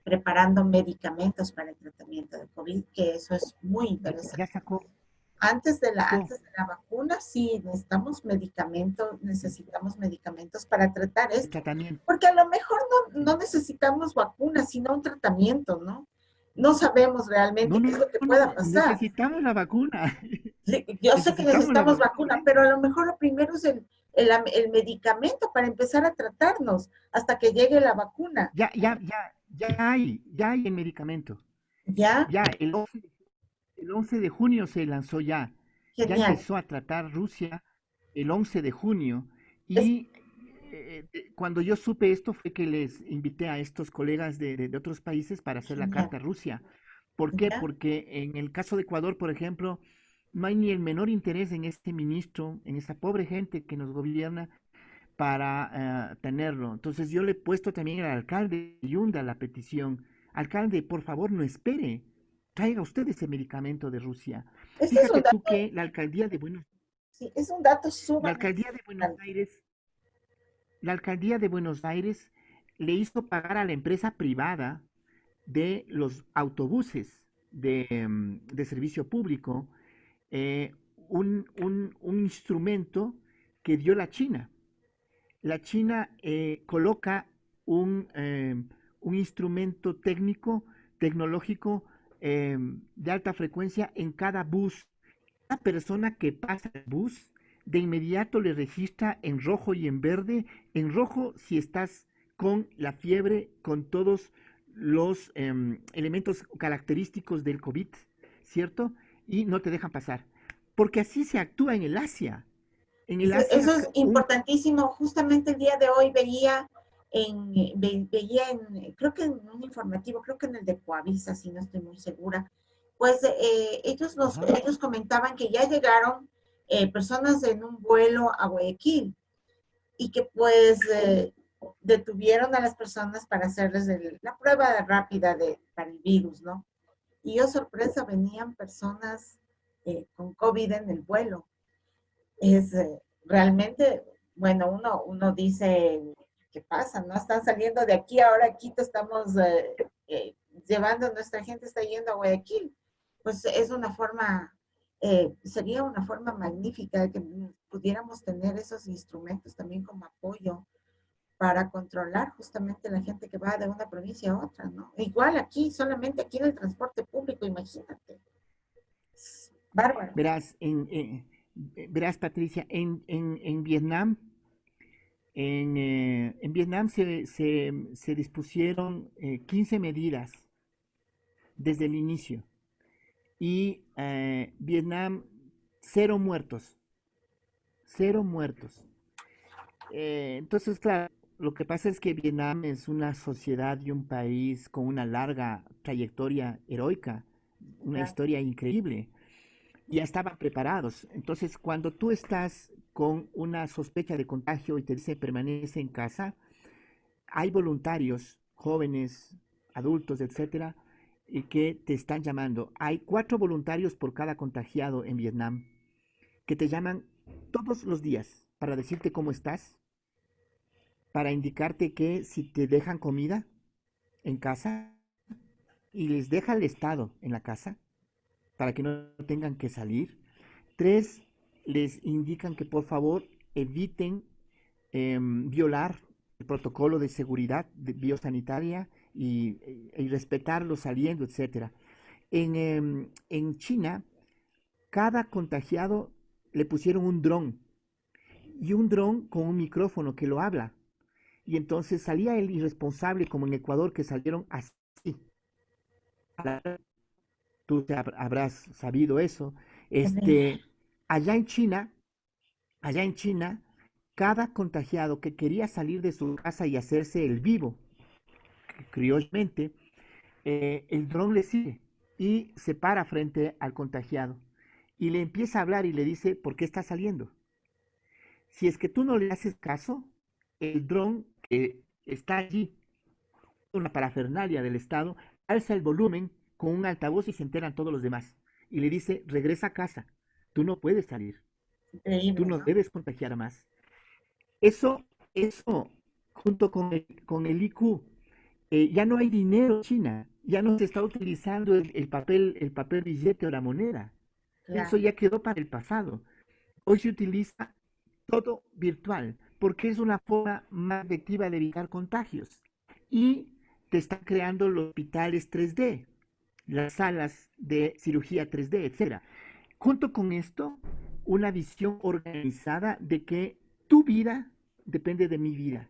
preparando medicamentos para el tratamiento de COVID, que eso es muy Ya interesante. sacó, sacó Antes de la vacuna, sí, necesitamos medicamentos para tratar el esto, tratamiento. porque a lo mejor no Sí. necesitamos vacunas, sino un tratamiento, ¿no? No sabemos No, realmente qué es no, lo que no, pueda pasar. necesitamos la vacuna. Sí, yo sé que Necesitamos la necesitamos vacuna vacuna, pero urgente. a lo mejor lo primero es el medicamento para empezar a tratarnos hasta que llegue la vacuna. Ya hay el medicamento. ¿Ya? Ya, el 11 de junio se lanzó ya. Ya Genial. empezó a tratar Rusia el 11 de junio. Es, Y cuando yo supe esto fue que les invité a estos colegas de otros países para hacer la genial. carta a Rusia. ¿Por qué? ¿Ya? Porque en el caso de Ecuador, por ejemplo, no hay ni el menor interés en este ministro, en esa pobre gente que nos gobierna para tenerlo. Entonces yo le he puesto también al alcalde de Yunda la petición. Alcalde, por favor, no espere. Traiga usted ese medicamento de Rusia. Este es un Fíjate tú dato, que sí, es un dato la sumamente alcaldía de Buenos importante. Aires, la alcaldía de Buenos Aires le hizo pagar a la empresa privada de los autobuses de servicio público un instrumento que dio la China. La China coloca un instrumento técnico, tecnológico de alta frecuencia en cada bus. La persona que pasa el bus de inmediato le registra en rojo y en verde. En rojo si estás con la fiebre, con todos los elementos característicos del COVID, ¿cierto? Y no te dejan pasar. Porque así se actúa en el Asia. En el Eso Asia, es un... importantísimo. Justamente el día de hoy creo que en un informativo, creo que en el de Coavisa, si no estoy muy segura, pues Ajá. ellos comentaban que ya llegaron personas en un vuelo a Guayaquil y que pues detuvieron a las personas para hacerles la prueba rápida para el virus, ¿no? Y oh sorpresa, venían personas con COVID en el vuelo. Es realmente, bueno, uno dice, ¿qué pasa? ¿No? Están saliendo de aquí, ahora aquí te estamos eh, llevando, nuestra gente está yendo a Guayaquil. Pues es una forma, sería una forma magnífica de que pudiéramos tener esos instrumentos también como apoyo para controlar justamente la gente que va de una provincia a otra, ¿no? Igual aquí, solamente aquí en el transporte público, imagínate. Es bárbaro. Verás, verás, Patricia, en Vietnam, en Vietnam se dispusieron 15 medidas desde el inicio y Vietnam, cero muertos, cero muertos. Entonces, claro, lo que pasa es que Vietnam es una sociedad y un país con una larga trayectoria heroica, una Claro. historia increíble. Ya estaban preparados. Entonces, cuando tú estás con una sospecha de contagio y te dice permanece en casa, hay voluntarios, jóvenes, adultos, etcétera, que te están llamando. Hay 4 voluntarios por cada contagiado en Vietnam que te llaman todos los días para decirte cómo estás, para indicarte que si te dejan comida en casa y les deja el Estado en la casa para que no tengan que salir. 3, les indican que por favor eviten violar el protocolo de seguridad biosanitaria y respetarlo saliendo, etcétera. En China, cada contagiado le pusieron un dron y un dron con un micrófono que lo habla. Y entonces salía el irresponsable como en Ecuador que salieron así. Tú habrás sabido eso. Terrible. Este, allá en China, allá en China, cada contagiado que quería salir de su casa y hacerse el vivo, criollmente, el dron le sigue y se para frente al contagiado y le empieza a hablar y le dice, ¿por qué está saliendo? Si es que tú no le haces caso, el dron que está allí, una parafernalia del Estado, alza el volumen con un altavoz y se enteran todos los demás. Y le dice, regresa a casa, tú no puedes salir, tú Increíble, no ¿no? debes contagiar más. Eso junto con el IQ, ya no hay dinero en China, ya no se está utilizando el papel billete o la moneda. Eso Claro. ya quedó para el pasado. Hoy se utiliza todo virtual, porque es una forma más efectiva de evitar contagios. Y te están creando los hospitales 3D, las salas de cirugía 3D, etcétera. Junto con esto, una visión organizada de que tu vida depende de mi vida,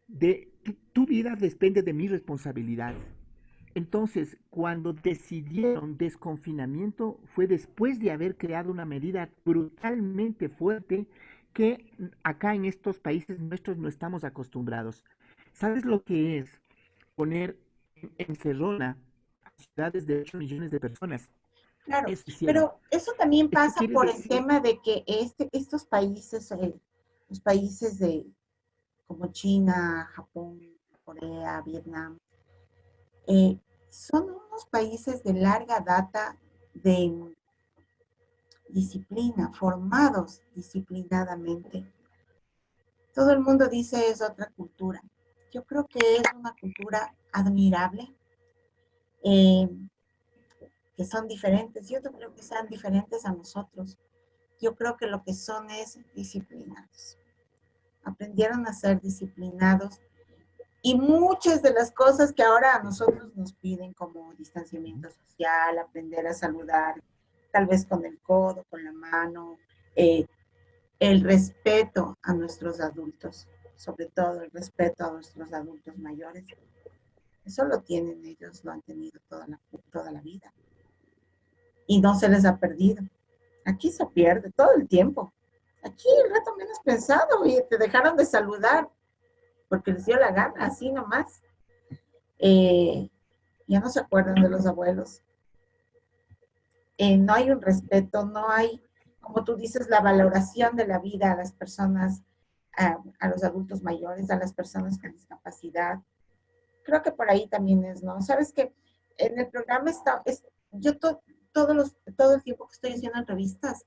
de tu vida depende de mi responsabilidad. Entonces, cuando decidieron desconfinamiento fue después de haber creado una medida brutalmente fuerte que acá en estos países nuestros no estamos acostumbrados. ¿Sabes lo que es poner en encerrona a ciudades de 8 millones de personas? Claro, Eso hicieron. pero eso también Esto pasa quiere por el decir, tema de que estos países, los países como China, Japón, Corea, Vietnam, eh, son unos países de larga data de disciplina, formados disciplinadamente. Todo el mundo dice es otra cultura. Yo creo que es una cultura admirable, eh, que son diferentes. Yo no creo que sean diferentes a nosotros. Yo creo que lo que son es disciplinados. Aprendieron a ser disciplinados y muchas de las cosas que ahora a nosotros nos piden como distanciamiento social, aprender a saludar, tal vez con el codo, con la mano, eh, el respeto a nuestros adultos, sobre todo el respeto a nuestros adultos mayores. Eso lo tienen ellos, lo han tenido toda la vida y no se les ha perdido. Aquí se pierde todo el tiempo. Aquí el rato menos pensado y te dejaron de saludar porque les dio la gana, así nomás. Eh, ya no se acuerdan de los abuelos. No hay un respeto, no hay, como tú dices, la valoración de la vida a las personas, a los adultos mayores, a las personas con discapacidad. Creo que por ahí también es, ¿no? Sabes que en el programa yo todo el tiempo que estoy haciendo entrevistas,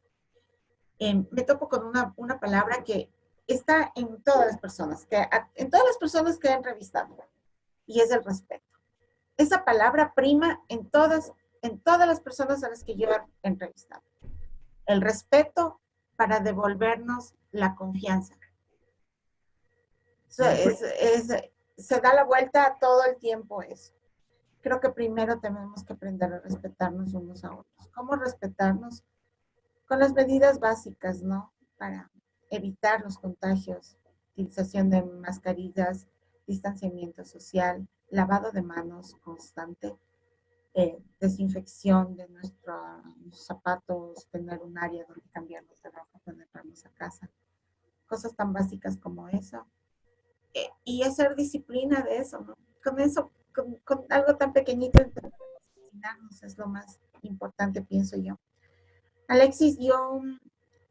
me topo con una palabra que está en todas las personas, en todas las personas que he entrevistado, y es el respeto. Esa palabra prima en todas las personas a las que yo he entrevistado. El respeto para devolvernos la confianza. Se da la vuelta todo el tiempo eso. Creo que primero tenemos que aprender a respetarnos unos a otros. ¿Cómo respetarnos? Con las medidas básicas, ¿no? Para evitar los contagios, utilización de mascarillas, distanciamiento social, lavado de manos constante, desinfección de nuestros zapatos, tener un área donde cambiarnos de ropa cuando entramos a casa. Cosas tan básicas como eso. Y hacer disciplina de eso, ¿no? Con eso, con algo tan pequeñito, disciplinarnos es lo más importante, pienso yo. Alexis, yo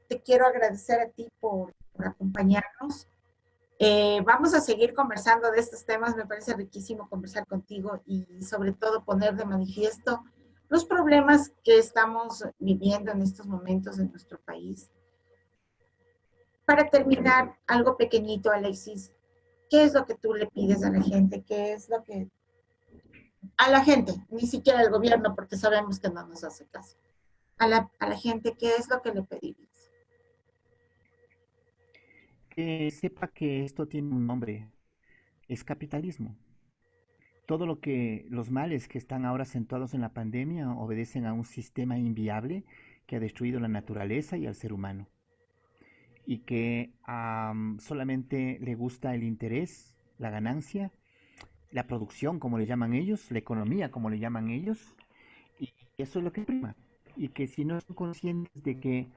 te quiero agradecer a ti por acompañarnos. Vamos a seguir conversando de estos temas. Me parece riquísimo conversar contigo y sobre todo poner de manifiesto los problemas que estamos viviendo en estos momentos en nuestro país. Para terminar, algo pequeñito, Alexis, ¿qué es lo que tú le pides a la gente? ¿Qué es lo que... A la gente, ni siquiera al gobierno, porque sabemos que no nos hace caso. A la gente, ¿qué es lo que le pedirías? que sepa que esto tiene un nombre. es capitalismo. Todo lo que los males que están ahora acentuados en la pandemia obedecen a un sistema inviable que ha destruido la naturaleza y al ser humano y que solamente le gusta el interés, la ganancia, la producción, como le llaman ellos, la economía, como le llaman ellos, y eso es lo que prima. Y que si no son conscientes de que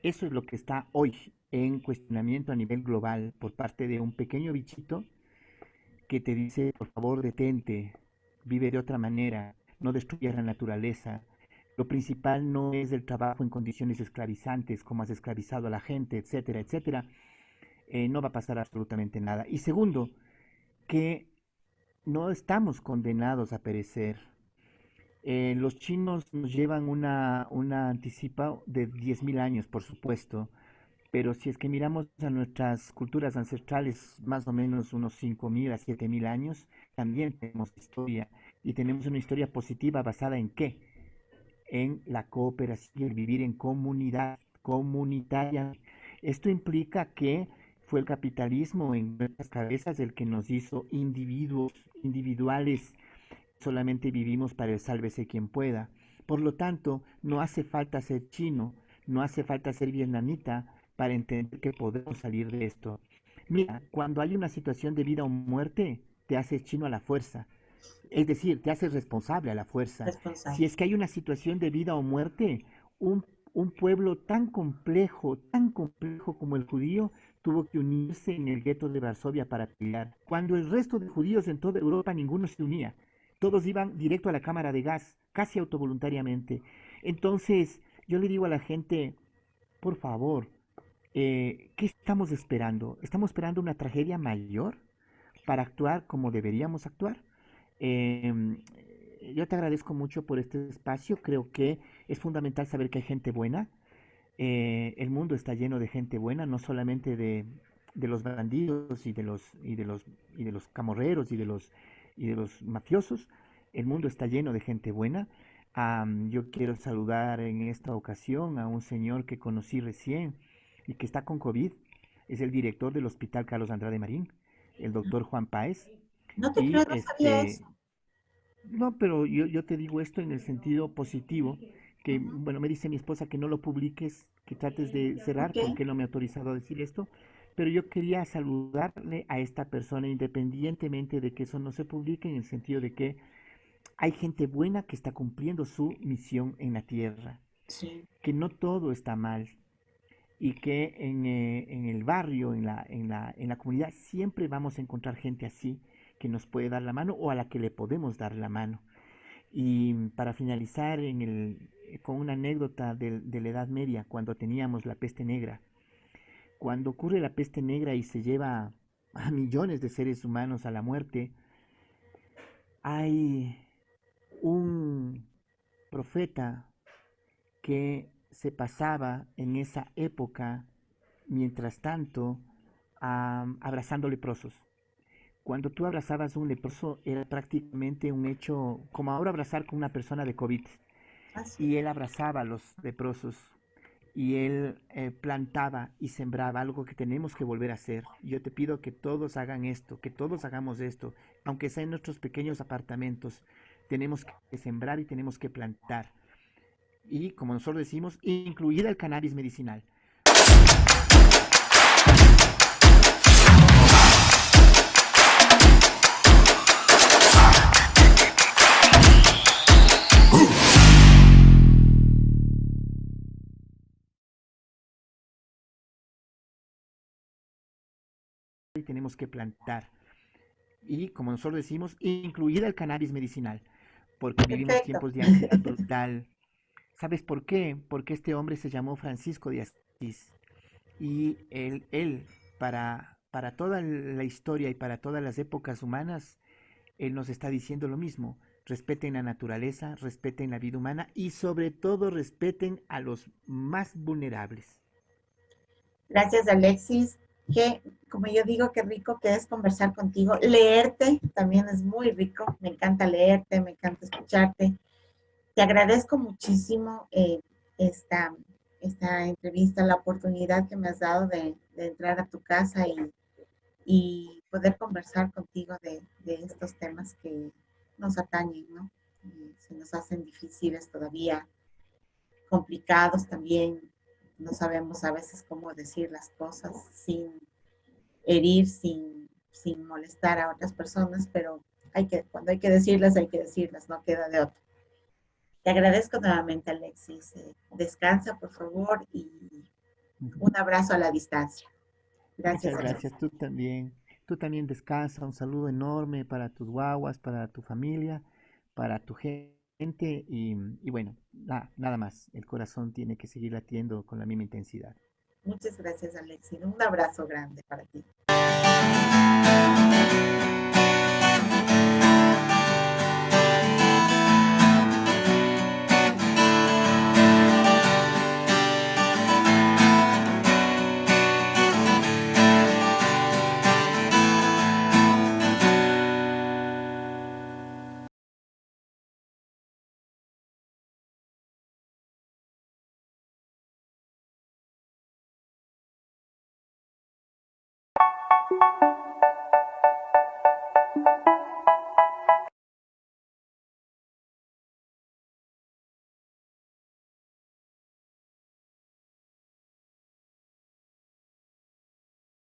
eso es lo que está hoy en cuestionamiento a nivel global por parte de un pequeño bichito que te dice, por favor, detente, vive de otra manera, no destruyas la naturaleza. Lo principal no es el trabajo en condiciones esclavizantes, como has esclavizado a la gente, etcétera, etcétera. No va a pasar absolutamente nada. Y segundo, que no estamos condenados a perecer. Los chinos nos llevan una anticipa de 10.000 años, por supuesto, pero si es que miramos a nuestras culturas ancestrales, más o menos unos 5.000 a 7.000 años, también tenemos historia y tenemos una historia positiva basada en qué? En la cooperación y el vivir en comunidad, comunitaria. Esto implica que fue el capitalismo en nuestras cabezas el que nos hizo individuos individuales, solamente vivimos para el sálvese quien pueda. Por lo tanto, no hace falta ser chino, no hace falta ser vietnamita para entender que podemos salir de esto. Mira, cuando hay una situación de vida o muerte, te haces chino a la fuerza. Es decir, te haces responsable a la fuerza. Si responsable. es que hay una situación de vida o muerte, un pueblo tan complejo como el judío, tuvo que unirse en el gueto de Varsovia para pelear. Cuando el resto de judíos en toda Europa ninguno se unía. Todos iban directo a la cámara de gas, casi autovoluntariamente. Entonces, yo le digo a la gente, por favor, ¿qué estamos esperando? ¿Estamos esperando una tragedia mayor para actuar como deberíamos actuar? Em, yo te agradezco mucho por este espacio. Creo que es fundamental saber que hay gente buena. El mundo está lleno de gente buena, no solamente de los bandidos y de los camorreros y de los mafiosos. El mundo está lleno de gente buena. Yo quiero saludar en esta ocasión a un señor que conocí recién y que está con COVID. Es el director del Hospital Carlos Andrade Marín, el doctor Juan Páez. No te creo, Y no sabía eso. no, pero yo te digo esto en el sentido positivo, que, Ujú. bueno, me dice mi esposa que no lo publiques, que trates de cerrar, Ok, porque no me ha autorizado a decir esto, pero yo quería saludarle a esta persona independientemente de que eso no se publique, en el sentido de que hay gente buena que está cumpliendo su misión en la tierra, sí. que no todo está mal y que en el barrio, en la comunidad, siempre vamos a encontrar gente así que nos puede dar la mano o a la que le podemos dar la mano. Y para finalizar con una anécdota de la Edad Media, cuando teníamos la peste negra. Cuando ocurre la peste negra y se lleva a millones de seres humanos a la muerte, hay un profeta que se pasaba en esa época, mientras tanto, abrazando leprosos. Cuando tú abrazabas a un leproso era prácticamente un hecho como ahora abrazar con una persona de COVID. Así. Y él abrazaba a los leprosos y él plantaba y sembraba algo que tenemos que volver a hacer. Yo te pido que todos hagan esto, que todos hagamos esto, aunque sea en nuestros pequeños apartamentos. Tenemos que sembrar y tenemos que plantar. Y como nosotros decimos, incluida el cannabis medicinal. Y tenemos que plantar. Y como nosotros decimos, incluida el cannabis medicinal. Porque vivimos Perfecto. tiempos de ansiedad brutal. ¿Sabes por qué? Porque este hombre se llamó Francisco de Asís. Y él para toda la historia y para todas las épocas humanas, él nos está diciendo lo mismo. Respeten la naturaleza, respeten la vida humana y sobre todo respeten a los más vulnerables. Gracias, Alexis. Que, como yo digo, qué rico que es conversar contigo. Leerte también es muy rico. Me encanta leerte, me encanta escucharte. Te agradezco muchísimo esta, esta entrevista, la oportunidad que me has dado de entrar a tu casa y poder conversar contigo de estos temas que nos atañen, ¿no? Se nos hacen difíciles todavía, complicados también. No sabemos a veces cómo decir las cosas sin herir, sin molestar a otras personas, pero cuando hay que decirlas, no queda de otra. Te agradezco nuevamente, Alexis. Descansa, por favor, y Ujú. un abrazo a la distancia. Gracias, Muchas Alexis. gracias, tú también. Tú también descansa. Un saludo enorme para tus guaguas, para tu familia, para tu gente y bueno, nada más. El corazón tiene que seguir latiendo con la misma intensidad. Muchas gracias, Alexis. Un abrazo grande para ti.